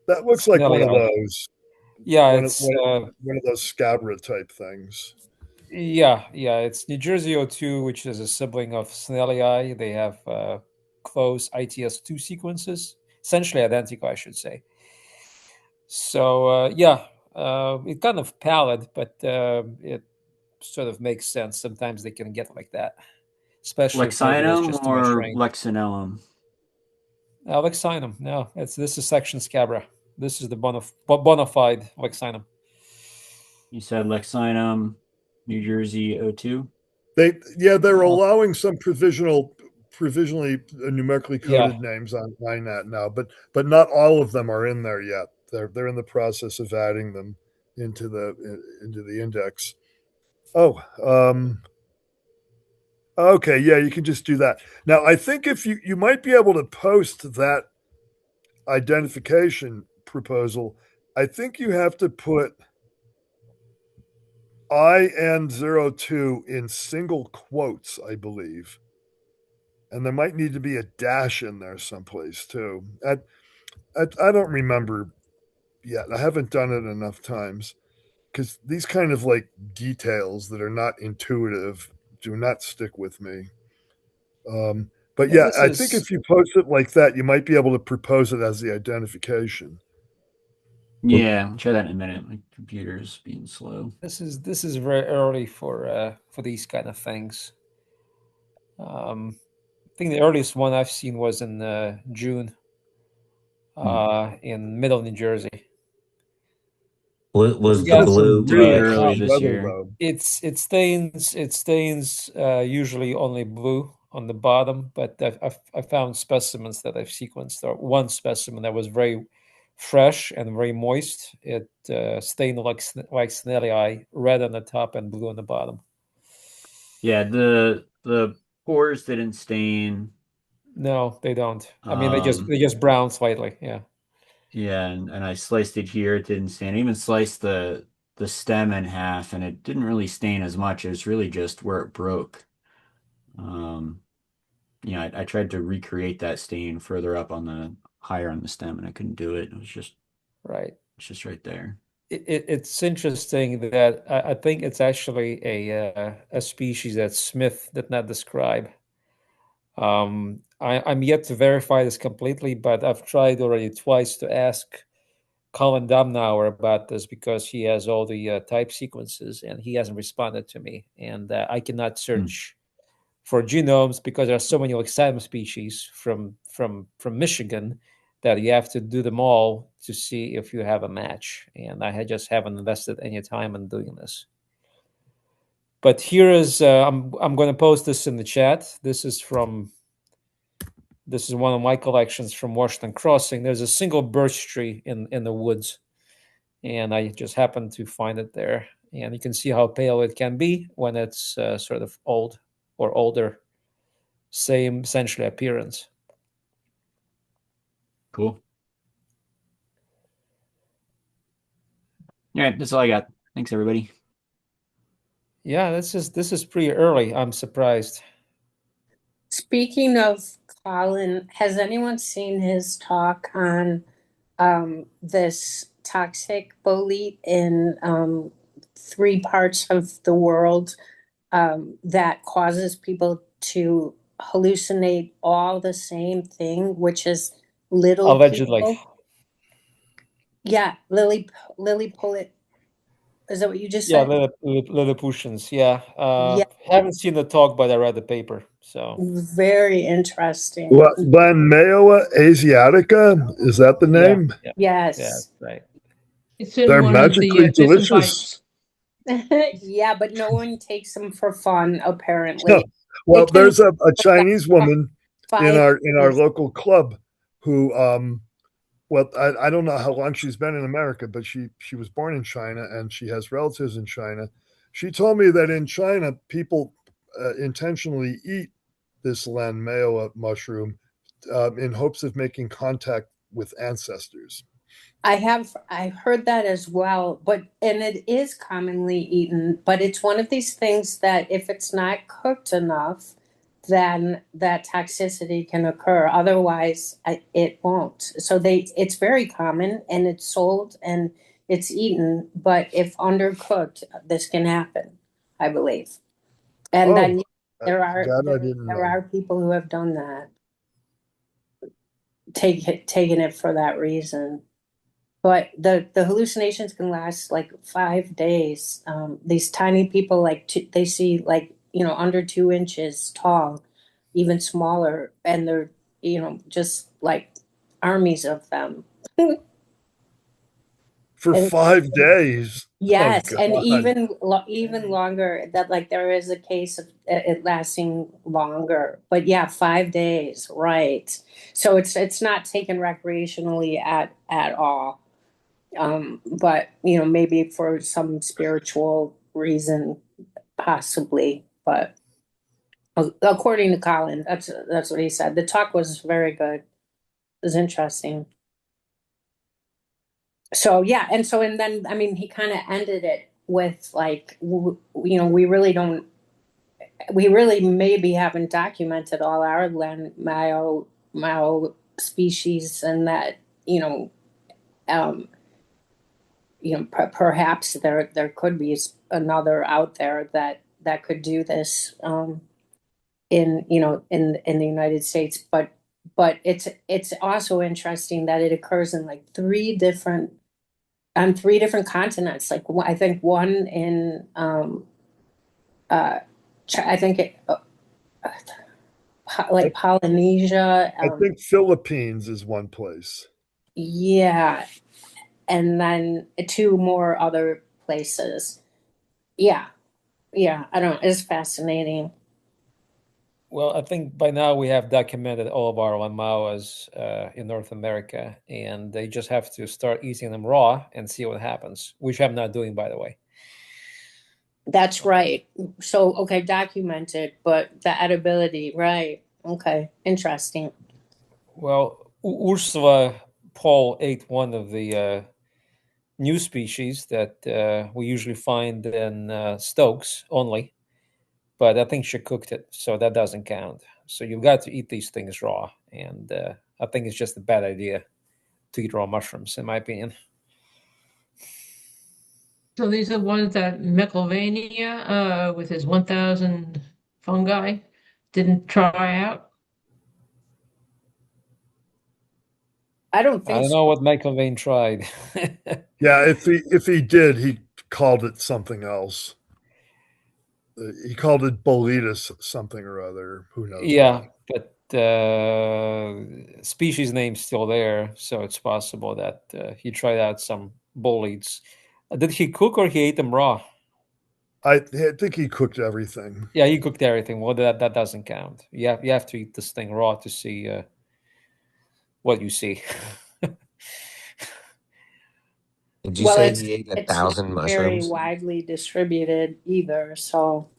one of Snellia. those. Yeah, One it's of those scabra type things. yeah. It's New Jersey 02, which is a sibling of Snellia. They have close ITS2 sequences, essentially identical, I should say. So yeah, it's kind of pallid, but it sort of makes sense. Sometimes they can get like that, especially if maybe there's Leccinum just too much or rain. Leccinellum? Leccinum, no, this is section scabra. This is the bona fide Leccinum. You said Leccinum, New Jersey 02? They're Oh. allowing some provisionally numerically coded Yeah. names on INAT now, but not all of them are in there yet. They're in the process of adding them into the index. Okay, yeah, you can just do that. Now, I think if you might be able to post that identification proposal, I think you have to put IN02 in single quotes, I believe. And there might need to be a dash in there someplace too. I don't remember yet. I haven't done it enough times because these kind of like details that are not intuitive do not stick with me. But yeah, I think if you post it like that, you might be able to propose it as the identification. Yeah, I'll try that in a minute. My computer's being slow. This is very early for these kind of things. I think the earliest one I've seen was in June, in middle New Jersey. Was Yeah, the It's some blue really early hot this weather, year. though. it stains usually only blue on the bottom, but I found specimens that I've sequenced, or one specimen that was very fresh and very moist. It stained like Snellia, red on the top and blue on the bottom. Yeah, the pores didn't stain. No, they don't. I mean, they just brown slightly. Yeah. Yeah, and I sliced it here. It didn't stain. I even sliced the stem in half, and it didn't really stain as much. It was really just where it broke. I tried to recreate that stain further up on the higher on the stem, and I couldn't do it. It was just Right. It's just right there. It's interesting that I think it's actually a species that Smith did not describe. I'm yet to verify this completely, but I've tried already twice to ask Colin Domnauer about this because he has all the type sequences and he hasn't responded to me. And I cannot search for genomes because there are so many Leccinum species from Michigan that you have to do them all to see if you have a match. And I just haven't invested any time in doing this. But here is I'm going to post this in the chat. This is one of my collections from Washington Crossing. There's a single birch tree in the woods, and I just happened to find it there. And you can see how pale it can be when it's sort of old or older. Same essentially appearance. Cool. All right, that's all I got. Thanks, everybody. Yeah, this is pretty early. I'm surprised. Speaking of Colin, has anyone seen his talk on this toxic bolete in 3 parts of the world that causes people to hallucinate all the same thing, which is little Allegedly. people. Yeah, lily pullet. Is that what you just Yeah, said? Lilliputians. Yeah. Yeah, Haven't seen the talk, but I read the paper. So very interesting. Glenmayoa asiatica, is that the yeah, name? yeah, Yes. right. It's in They're one of the magically bits and delicious. bytes. Yeah, but no one takes them for fun, apparently. Well, It can there's a last for Chinese woman in 5 our days. local club who well, I don't know how long she's been in America, but she was born in China and she has relatives in China. She told me that in China, people intentionally eat this Glenmayoa mushroom in hopes of making contact with ancestors. I've heard that as well, and it is commonly eaten, but it's one of these things that if it's not cooked enough, then that toxicity can occur. Otherwise, it won't. So it's very common and it's sold and it's eaten, but if undercooked, this can happen, I believe. And then there are that I there, didn't there know. are people who have done that, taken it for that reason. But the hallucinations can last like 5 days. These tiny people, like they see like under 2 inches tall, even smaller, and they're just like armies of them. For And 5 days. Oh yes, and God. even longer. That like there is a case of it lasting longer. But yeah, 5 days, right? So it's not taken recreationally at all. But maybe for some spiritual reason, possibly. But according to Colin, that's what he said. The talk was very good. It was interesting. So yeah, and then I mean, he kind of ended it with like, we really maybe haven't documented all our land Mao species, and that um, perhaps there could be another out there that could do this in the United States, but it's also interesting that it occurs in like 3 different continents. Like I think one in uh I think like Polynesia. I think Philippines is one place. Yeah, and then 2 more other places. Yeah, yeah. I don't. It's fascinating. Well, I think by now we have documented all of our Lamawas in North America, and they just have to start eating them raw and see what happens, which I'm not doing, by the way. That's right. So, okay, documented, but the edibility, right? Okay, interesting. Well, Ursula Paul ate one of the new species that we usually find in Stokes only, but I think she cooked it, so that doesn't count. So you've got to eat these things raw, and I think it's just a bad idea to eat raw mushrooms, in my opinion. So these are ones that Mekovania, with his 1,000 fungi, didn't try out. I don't I think don't so. know what Michael Vane tried. Yeah, if he did, he called it something else. He called it boletus something or other. Who knows Yeah, what? but species name's still there, so it's possible that he tried out some boletes. Did he cook or he ate them raw? I think he cooked everything. Yeah, he cooked everything. Well, that doesn't count. You have to eat this thing raw to see what you see. Did you Well, say it's he ate a it's not thousand very mushrooms? widely distributed either. So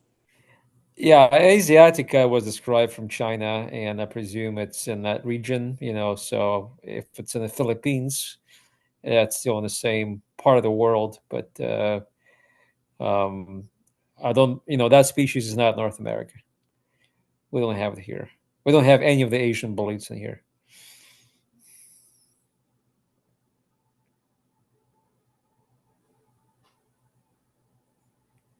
Yeah, Asiatica was described from China, and I presume it's in that region. So if it's in the Philippines, it's still in the same part of the world. But um, I don't. That species is not North America. We don't have it here. We don't have any of the Asian boletes in here.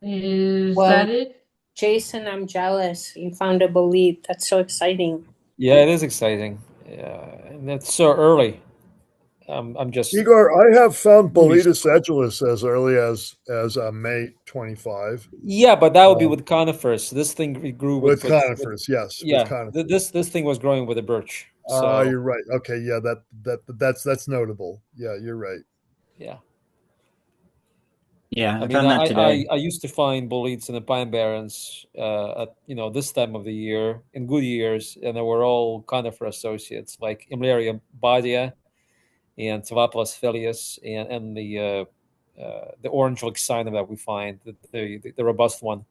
Is Well, that it? Jason, I'm jealous. You found a bolete. That's so exciting. Yeah, it is exciting. And that's so early. I'm just Igor, I have found really. Boletus edulis as early as May 25 Yeah, but that would be um, with conifers. This thing grew with with conifers. Yes, with yeah. conifers. This thing was growing with a birch. Ah, So you're right. Okay, yeah, that's notable. Yeah, you're right. yeah. Yeah, I I mean, found that today. I used to find boletes in the pine barrens at this time of the year in good years, and they were all conifer associates like Aleuria badia and Tavapalas filius and the orange Leccinum that we find the robust one.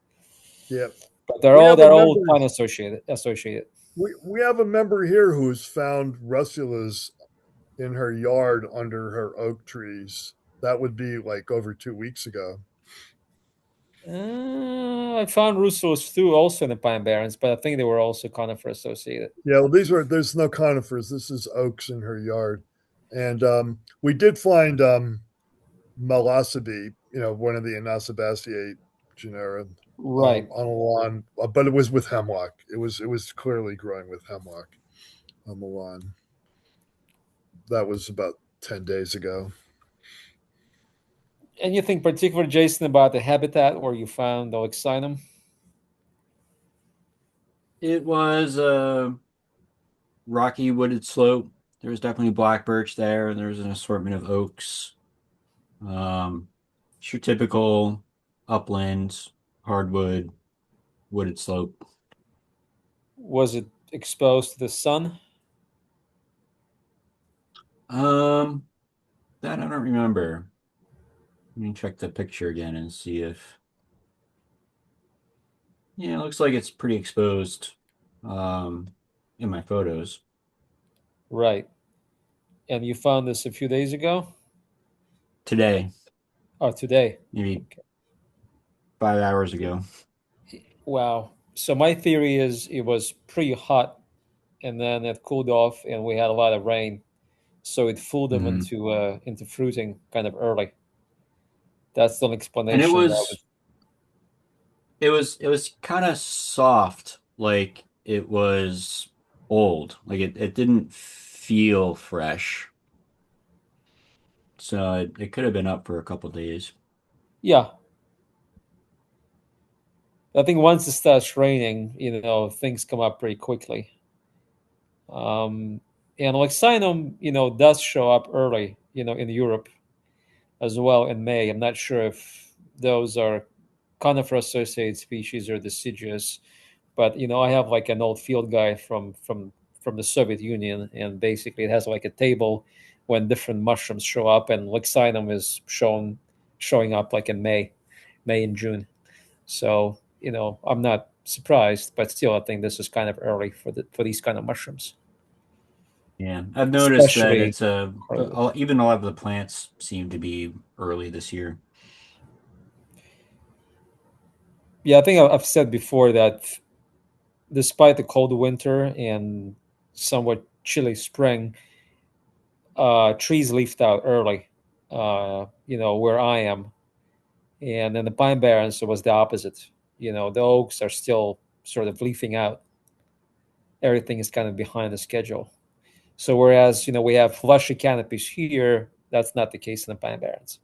Yeah, But we have a they're member. all pine associated. We have a member here who's found russulas in her yard under her oak trees. That would be like over 2 weeks ago. I found Russo's too, also in the Pine Barrens, but I think they were also conifer associated. Yeah, well, there's no conifers. This is oaks in her yard. And we did find Melassabe, one of the Anasabaceae genera, Right. on a lawn, but it was with hemlock. It was clearly growing with hemlock on the lawn. That was about 10 days ago. Anything particular, Jason, about the habitat where you found the Leccinum? It was a rocky wooded slope. There was definitely black birch there, and there was an assortment of oaks. Um, it's your typical upland, hardwood, wooded slope. Was it exposed to the sun? Um, that I don't remember. Let me check the picture again and see if. Yeah, it looks like it's pretty exposed in my photos Right. And you found this a few days ago? today, Oh, today. maybe Okay. 5 hours ago. Wow. So my theory is it was pretty hot and then it cooled off and we had a lot of rain. So it fooled them Mhm. into fruiting kind of early. That's an And it explanation. That was was it was kind of soft, like it was old. Like it didn't feel fresh. So it could have been up for a couple days. yeah. I think once it starts raining, things come up pretty quickly. Um, and Lexinum, does show up early, in Europe as well in May. I'm not sure if those are conifer associated species or deciduous, but I have like an old field guide from the Soviet Union, and basically it has like a table when different mushrooms show up, and Lexinum is showing up like in May and June. So I'm not surprised, but still, I think this is kind of early for these kind of mushrooms, Yeah, I've noticed that especially it's hardwood. even a lot of the plants seem to be early this year. Yeah, I think I've said before that despite the cold winter and somewhat chilly spring, trees leafed out early. Where I am, and then the pine barrens it was the opposite. The oaks are still sort of leafing out. Everything is kind of behind the schedule. So whereas we have fleshy canopies here, that's not the case in the pine barrens.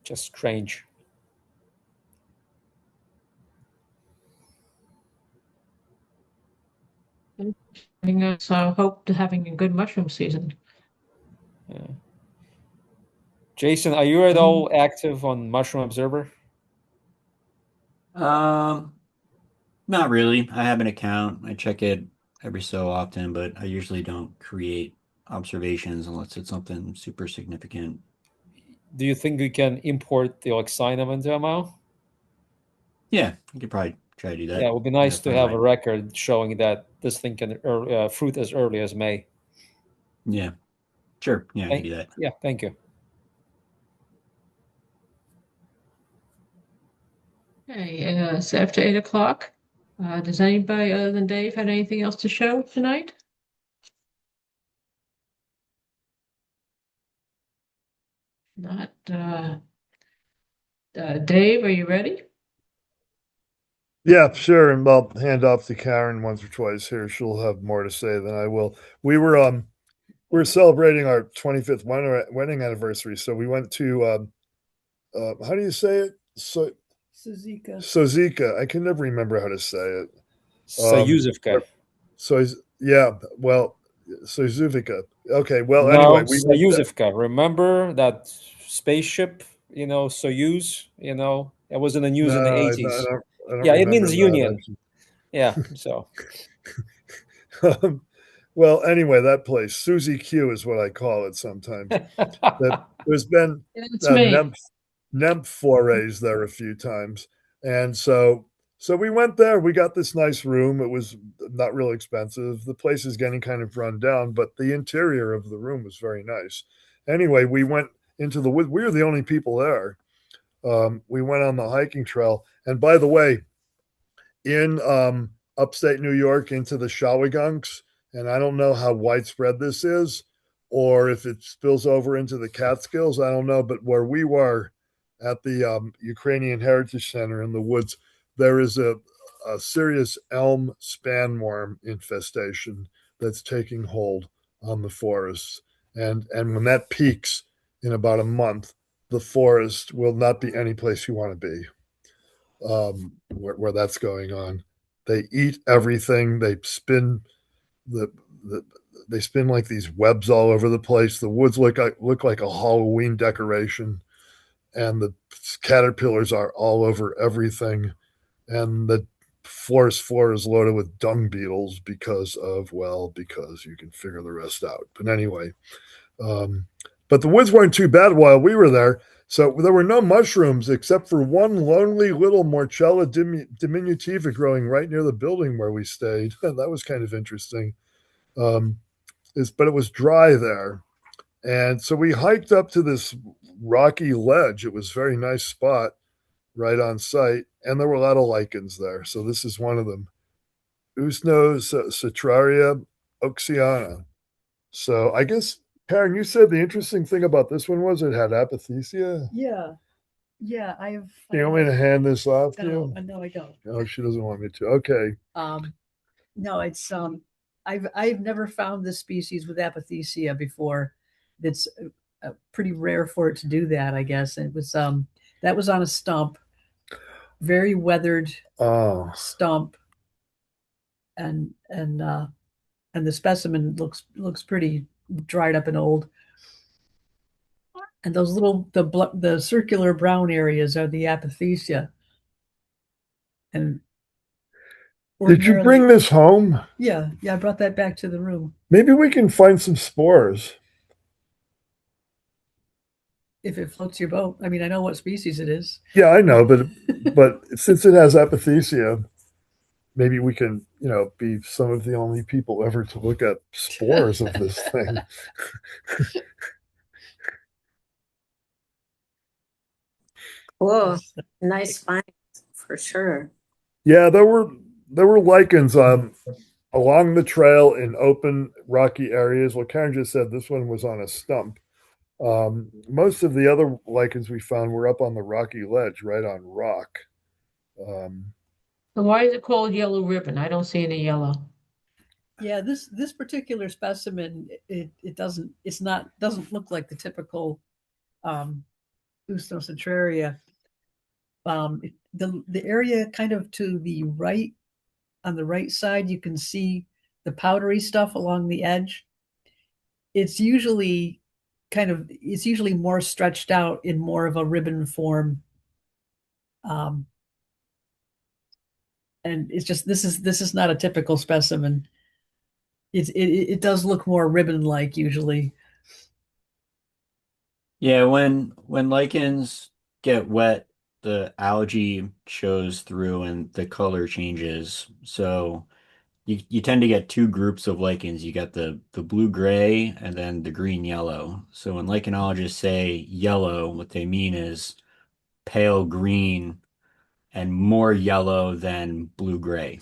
Just strange. Giving us hope to having a good mushroom season. Yeah. Jason, are you at all active on Mushroom Observer? Um, Not really. I have an account. I check it every so often, but I usually don't create observations unless it's something super significant. Do you think we can import the Leccinum into ML? Yeah, I could probably try to do Yeah, that. it would be I gotta nice to find have a my, record showing that this thing can fruit as early as May. yeah, sure. Yeah, I can Thank, do that. yeah, thank you. Okay, it's after 8 o'clock. Does anybody other than Dave have anything else to show tonight? Not Dave, are you ready? Yeah, sure. And I'll hand off to Karen once or twice here. She'll have more to say than I will. We were celebrating our 25th wedding anniversary, so we went to how do you say it? Sozika. I can never remember how to say it. Sayuzivka. So yeah, well, Sozuvika. Okay, well, anyway, No, we went there. Sayuzivka. Remember that spaceship, Soyuz, it was in the news No, in the I 80s. don't Yeah, it remember means that union. Yeah, so. actually. Well, anyway, that place, Susie Q is what I call it sometimes. There's been It's me. nymph forays there a few times, and so we went there. We got this nice room. It was not real expensive. The place is getting kind of run down, but the interior of the room was very nice. Anyway, we went into the woods. We were the only people there. We went on the hiking trail, and by the way, in upstate New York into the Shawigunks, and I don't know how widespread this is, or if it spills over into the Catskills. I don't know, but where we were at the Ukrainian Heritage Center in the woods, there is a serious elm spanworm infestation that's taking hold on the forests, and when that peaks in about a month, the forest will not be any place you want to be where that's going on. They eat everything. They spin the, the they spin like these webs all over the place. The woods look like a Halloween decoration, and the caterpillars are all over everything, and the forest floor is loaded with dung beetles because you can figure the rest out. But anyway, um, but the woods weren't too bad while we were there. So there were no mushrooms except for one lonely little Morchella diminutiva growing right near the building where we stayed. That was kind of interesting. Um, but it was dry there. And so we hiked up to this rocky ledge. It was a very nice spot right on site. And there were a lot of lichens there. So this is one of them. Usnocetraria oakesiana. So I guess, Karen, you said the interesting thing about this one was it had apothecia. Yeah. Yeah, Do you want me to hand this off to no, you? no, I don't. No, she doesn't want me to. Okay. No, it's I've never found this species with apothecia before. It's pretty rare for it to do that, I guess. It was that was on a stump, very weathered Oh, stump, and the specimen looks pretty dried up and old. And those the circular brown areas are the apothecia. And did you bring this home? Yeah, I brought that back to the room. Maybe we can find some spores. If it floats your boat. I mean, I know what species it is. Yeah, I know, but since it has apothecia, maybe we can, be some of the only people ever to look at spores of this thing. Cool. Nice find for sure. Yeah, there were lichens along the trail in open rocky areas. Well, Karen just said this one was on a stump. Most of the other lichens we found were up on the rocky ledge, right on rock. So why is it called yellow ribbon? I don't see any yellow. Yeah, this particular specimen, it doesn't look like the typical Usnocetraria. The area kind of to the right, on the right side, you can see the powdery stuff along the edge. It's usually more stretched out in more of a ribbon form. And it's just this is not a typical specimen. It does look more ribbon-like usually. Yeah, when lichens get wet, the algae shows through and the color changes. So you tend to get two groups of lichens. You got the blue gray and then the green yellow. So when lichenologists say yellow, what they mean is pale green and more yellow than blue gray.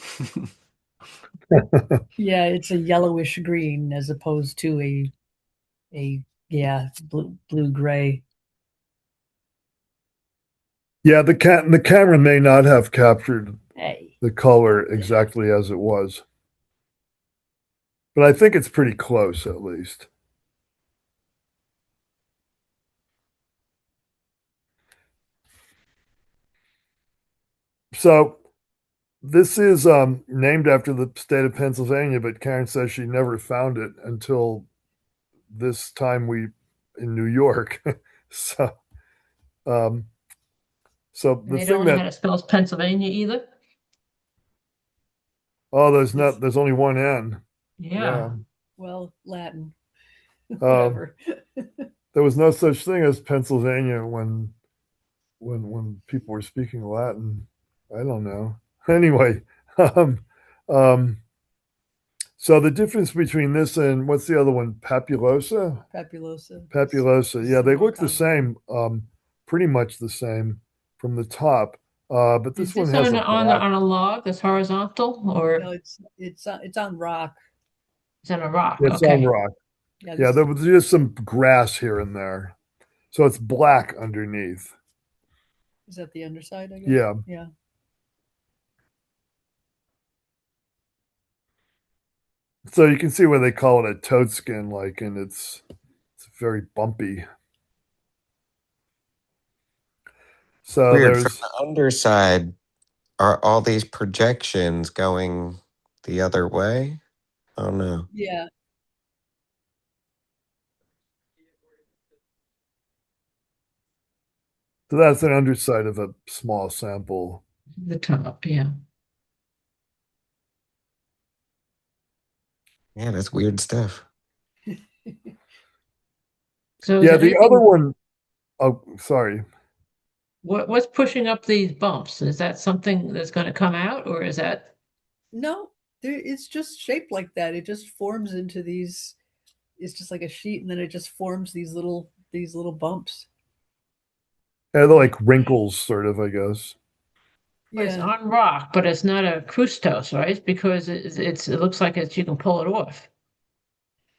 Yeah, it's a yellowish green as opposed to a blue gray. Yeah, the camera may not have captured Hey. the color exactly as it was, but I think it's pretty close at least. So this is named after the state of Pennsylvania, but Karen says she never found it until this time in New York. so um, so And the they thing don't know that how to spell Pennsylvania either. there's only one N. Yeah. Well, Latin, Um, whatever. there was no such thing as Pennsylvania when people were speaking Latin. I don't know. Anyway, um, um, so the difference between this and what's the other one? Papulosa? Papulosa. Papulosa. Yeah, they More look the common. same, pretty much the same from the top. But Is this one this has on a black. on a log that's horizontal, or No, it's on rock. it's on a rock? It's on Okay. rock. Yeah, Yeah, there was just some grass here and there. So it's black underneath. is that the underside, I guess? Yeah. Yeah. So you can see where they call it a toadskin, like, and it's very bumpy. So Weird. From there's the underside, are all these projections going the other way? Oh no. Yeah. so that's an underside of a small sample. The top, yeah. Yeah, that's weird stuff. So is Yeah, there the other anything, one, oh, sorry. what's pushing up these bumps? Is that something that's going to come out, or is that No, it's just shaped like that. It just forms into these. It's just like a sheet, and then it just forms these little bumps. Yeah, they're like wrinkles, sort of, I guess. but it's Yeah. on rock, but it's not a crustose, right? Because it looks like you can pull it off.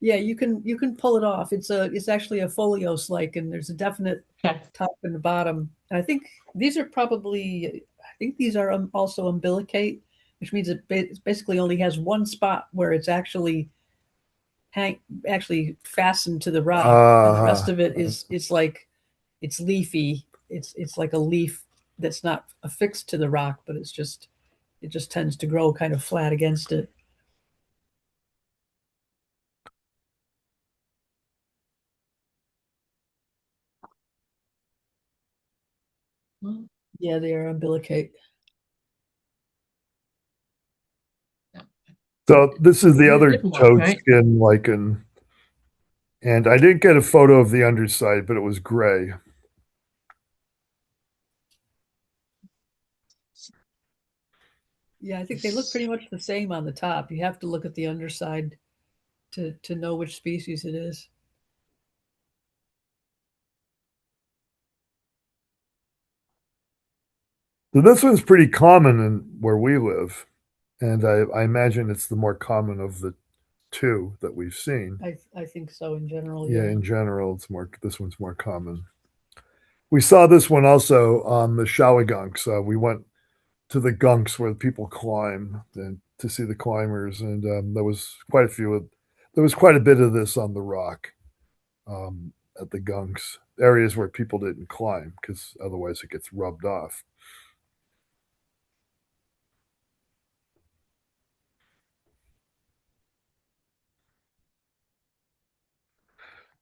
Yeah, you can pull it off. It's actually a foliose lichen. There's a definite Okay. top and the bottom. And I think these are probably I think these are also umbilicate, which means it basically only has one spot where it's actually fastened to the rock, and the rest Uh, of it is like it's leafy. It's like a leaf that's not affixed to the rock, but it just tends to grow kind of flat against it. Well, Yeah, they are umbilicate. yeah. so this is the Weird other lip mark, right? toadskin lichen. And I didn't get a photo of the underside, but it was gray. Yeah, I think they look pretty much the same on the top. You have to look at the underside to know which species it is. So this one's pretty common in where we live. And I imagine it's the more common of the two that we've seen. I think so in general. Yeah, Yeah. in general, this one's more common. We saw this one also on the Shawagunks. We went to the gunks where people climb and to see the climbers, and there was quite a bit of this on the rock at the gunks, areas where people didn't climb because otherwise it gets rubbed off.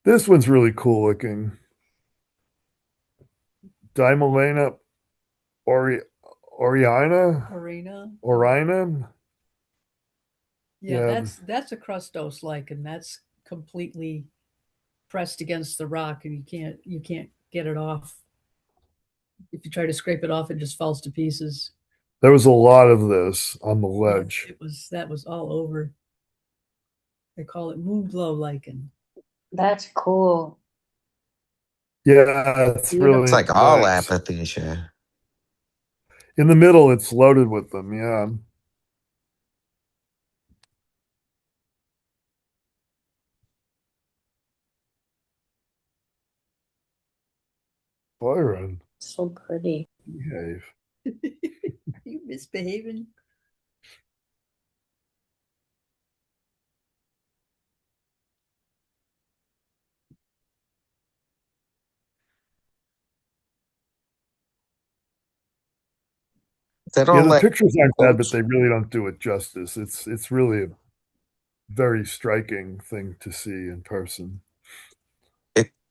This one's really cool looking. Dimolena ori- Oriana? Arena. Orina? Yeah, Yeah. that's a crustose lichen. That's completely pressed against the rock, and you can't get it off. If you try to scrape it off, it just falls to pieces. There was a lot of this on the Yeah, ledge. that was all over. They call it moon glow lichen. That's cool. Yeah, it's It's really like all nice. apothecia. In the middle, it's loaded with them. Yeah. Byron. So pretty. Behave. Are you misbehaving? That Yeah, all the like pictures aren't bad, but oats? they really don't do it justice. It's really a very striking thing to see in person.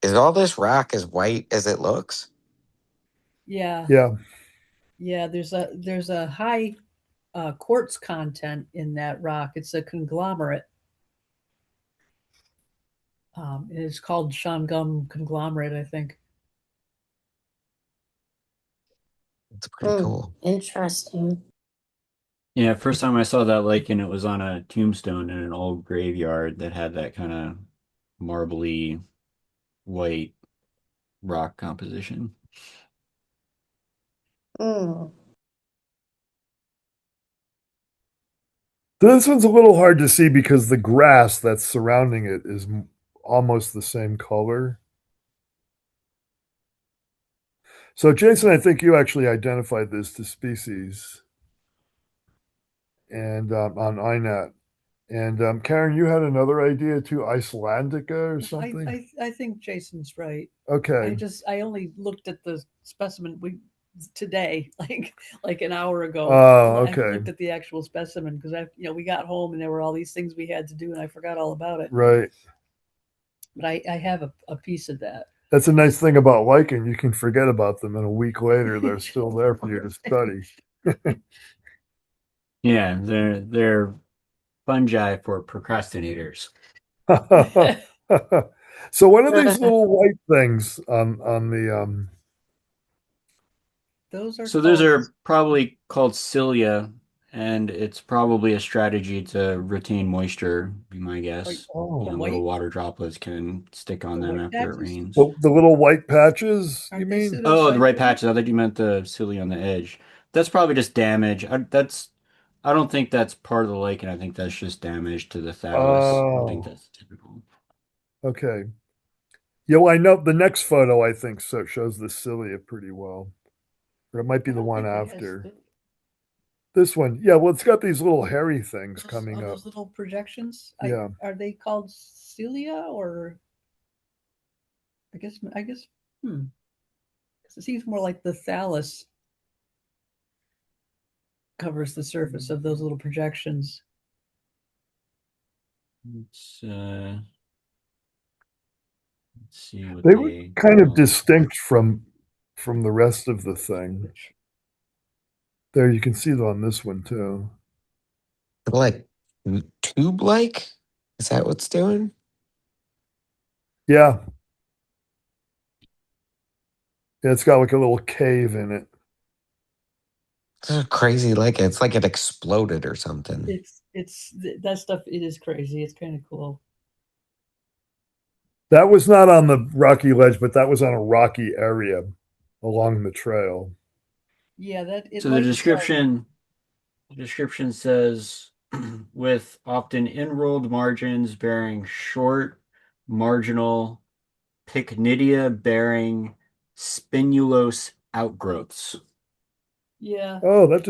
Is all this rock as white as it looks? Yeah. Yeah. Yeah, there's a high quartz content in that rock. It's a conglomerate. It's called Shangum conglomerate, I think. It's pretty cool. Interesting. Yeah, first time I saw that lichen, it was on a tombstone in an old graveyard that had that kind of marbly white rock composition. Mm. This one's a little hard to see because the grass that's surrounding it is almost the same color. So, Jason, I think you actually identified this to species and on INAT. And Karen, you had another idea too, Icelandica or something? I think Jason's right. Okay. I only looked at the specimen today, like an hour ago. Oh, I okay. looked at the actual specimen because we got home and there were all these things we had to do and I forgot all about it. Right. But I have a piece of that. That's a nice thing about lichen. You can forget about them, and a week later, they're still there for you to study. Yeah, they're fungi for procrastinators. So, what are these little white things on the? Those are So those called are probably called cilia, and it's probably a strategy to retain moisture, be my guess. Oh, You know, little water droplets can stick on them white after it patches? rains. the little white patches. You Aren't they mean? Oh, the right pseudophytes? patches. I thought you meant the cilia on the edge. That's probably just damage. I don't think that's part of the lichen. I think that's just damage to the thallus. I don't think Oh, that's typical. okay. Yeah, well, I know the next photo. I think shows the cilia pretty well, or it might be I the don't one think it has after. This one, yeah. Well, it's got these little hairy things coming up. those little projections. Yeah. Are they called cilia or? I guess. It seems more like the thallus covers the surface of those little projections. Let's see what They were they kind of call it. distinct from the rest of the thing. There, you can see it on this one too. Like tube-like? Is that what's doing? Yeah. Yeah, it's got like a little cave in it. This is crazy. Like it's like it exploded or something. It's that stuff. It is crazy. It's kind of cool. That was not on the rocky ledge, but that was on a rocky area along the trail. Yeah, that it So the might be called. description says with often enrolled margins bearing short marginal pycnidia bearing spinulose outgrowths. Yeah, Oh, that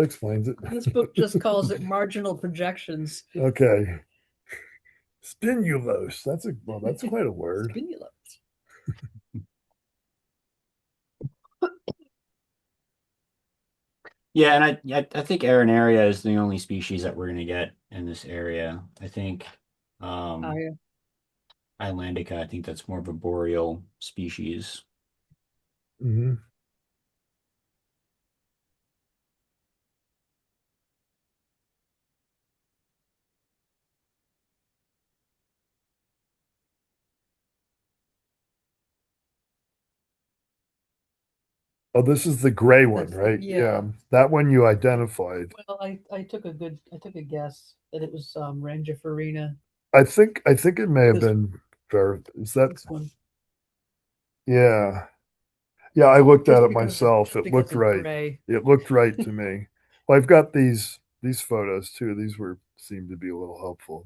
explains it. this book just calls it marginal projections. Okay. Spinulose. That's quite a word. Spinulose. Yeah, and I think Arenaria is the only species that we're going to get in this area. I think Yeah. Islandica, I think that's more of a boreal species. Mm-hmm. Oh, this is the gray one, right? Yeah. That one you identified. Well, I took a guess that it was Rangiferina. I think it may have This- been is that This one. yeah. Yeah, I looked Just at it because myself. It because looked it's right. gray. It looked right to me. Well, I've got these photos too. These seemed to be a little helpful.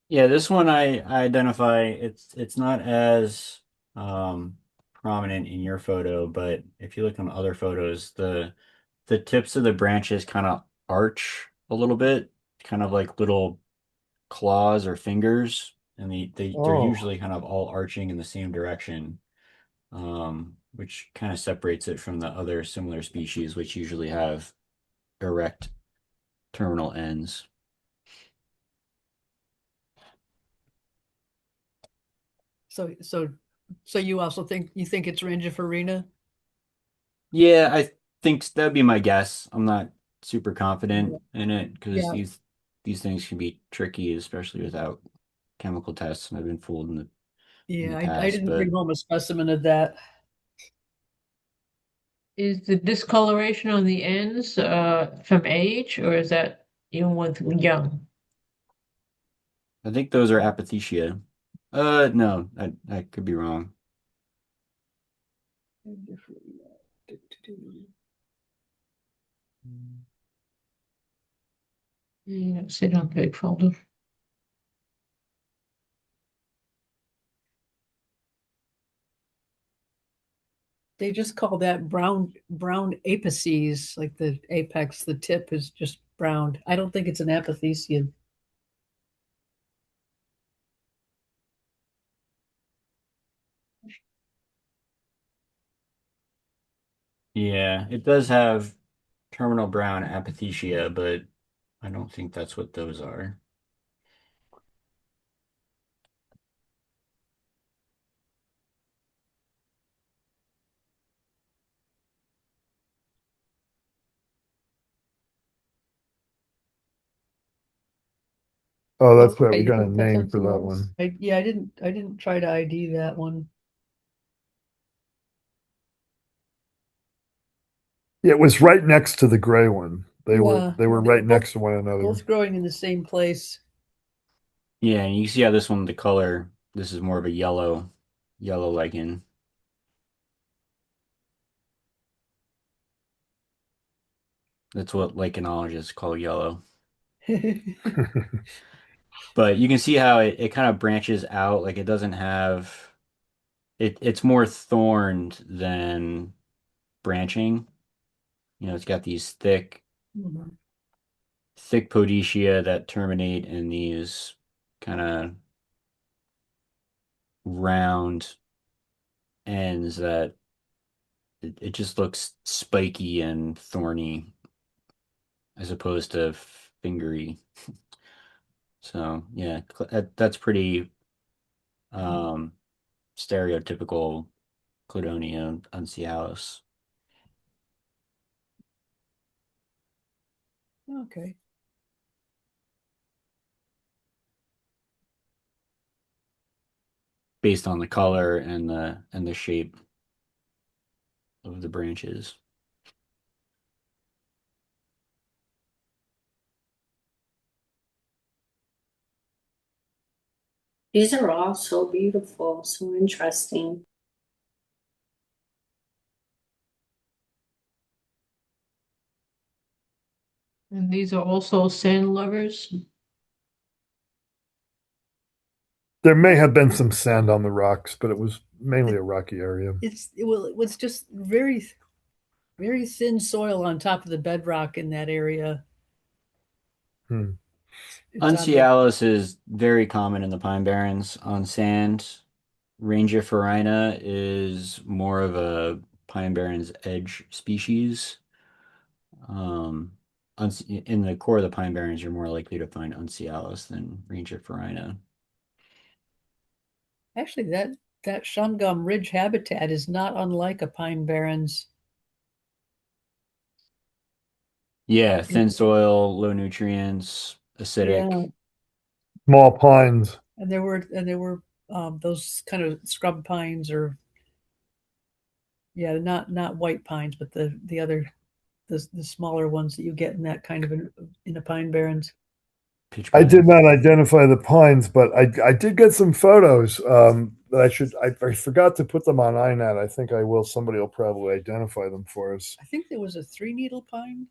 Yeah, this one I identify it's not as prominent in your photo, but if you look on other photos, the tips of the branches kind of arch a little bit, kind of like little claws or fingers, and they're Oh, usually kind of all arching in the same direction, which kind of separates it from the other similar species, which usually have erect terminal ends. So you also think it's Rangiferina? Yeah, I think that'd be my guess. I'm not super confident Yeah. in it because Yeah. these things can be tricky, especially without chemical tests, and I've been fooled in the Yeah, I past. didn't But bring home a specimen of that. Is the discoloration on the ends from age, or is that even with young? I think those are apothecia. No, I could be wrong. Yeah, sit on big folder. They just call that brown apices, like the apex, the tip is just brown. I don't think it's an apothecia. Yeah, it does have terminal brown apothecia, but I don't think that's what those are. oh, Oh, that's right. okay, We you got a think that name sounds for that nice. one. I didn't try to ID that one. Yeah, it was right next to the gray one. Yeah, They were they were right next to one another. both growing in the same place. Yeah, and you see how this one, the color, this is more of a yellow lichen. That's what lichenologists call yellow. But you can see how it kind of branches out. Like it doesn't have it's more thorned than branching. You know, it's got these Mhm. thick podicea that terminate in these kind of round ends that it just looks spiky and thorny as opposed to fingery. So yeah, that's pretty um, stereotypical Cladonia uncialis. Okay. Based on the color and the shape of the branches. These are all so beautiful, so interesting. And these are also sand lovers. There may have been some sand on the rocks, but it was mainly a rocky area. It was just very thin soil on top of the bedrock in that area. Hmm. It's on the Uncialis is very common in the Pine Barrens on sand. Rangiferina is more of a Pine Barrens edge species. Um, in the core of the Pine Barrens, you're more likely to find Uncialis than Rangiferina. actually that Shungum Ridge habitat is not unlike a pine barrens. Yeah, thin soil, low nutrients, acidic. Yeah, Small pines. and there were those kind of scrub pines or yeah, not white pines, but the other the smaller ones that you get in that kind of in the pine barrens. Pitch I did pine. not identify the pines, but I did get some photos that I forgot to put them on INAT. I think I will. Somebody will probably identify them for us. I think there was a three needle pine.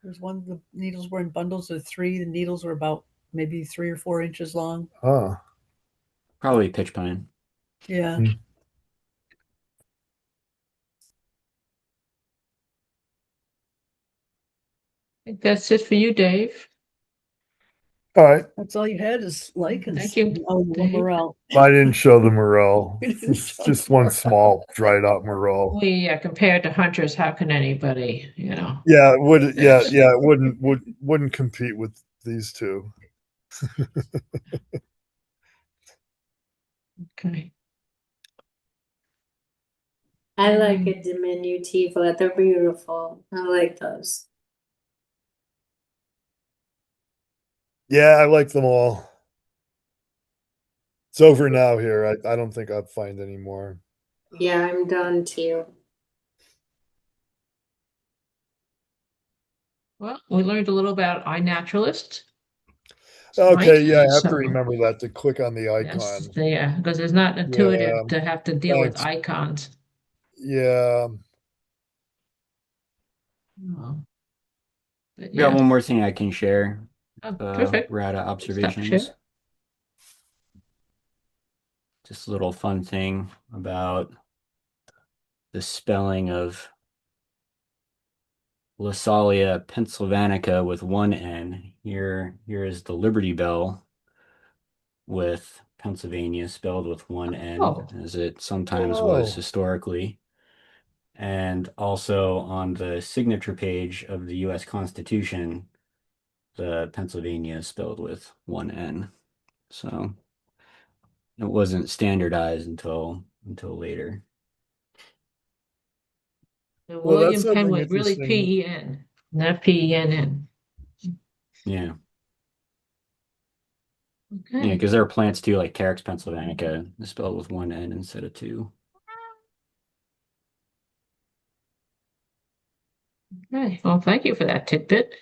There's one the needles were in bundles of three. The needles were about maybe 3 or 4 inches long. Huh. Probably pitch pine. Yeah. Hmm. I think that's it for you, Dave. All right. That's all you had is lichens. Thank you, Oh, the Dave. morel. I didn't show the morel. We didn't It's show just the one morel. small dried out morel. Compared to hunters, how can anybody, you know? Yeah, it wouldn't compete with these two. Okay. I like a diminutiva. They're beautiful. I like those. Yeah, I like them all. It's over now here. I don't think I'll find any more. Yeah, I'm done too. Well, we learned a little about iNaturalist. Okay, Right? yeah, I have to So, remember that to click on the yes, icon. yeah, because it's not intuitive Yeah, to have to deal with thanks. icons. Yeah. Oh, but We got yeah. one more thing I can share. Oh, perfect. We're out of Stop share. observations. Just a little fun thing about the spelling of Lasallia pensylvanica with one N. Here is the Liberty Bell with Pennsylvania spelled with one N, Oh, as it sometimes was historically. And also on the signature page of the US Constitution, the Pennsylvania is spelled with one N. So it wasn't standardized until later. the Well, that's William Penn something was really interesting. P-E-N, not P-E-N-N. Yeah. Yeah, Okay. because there are plants too, like Carex pensylvanica, is spelled with one N instead of two. Okay. Well, thank you for that tidbit.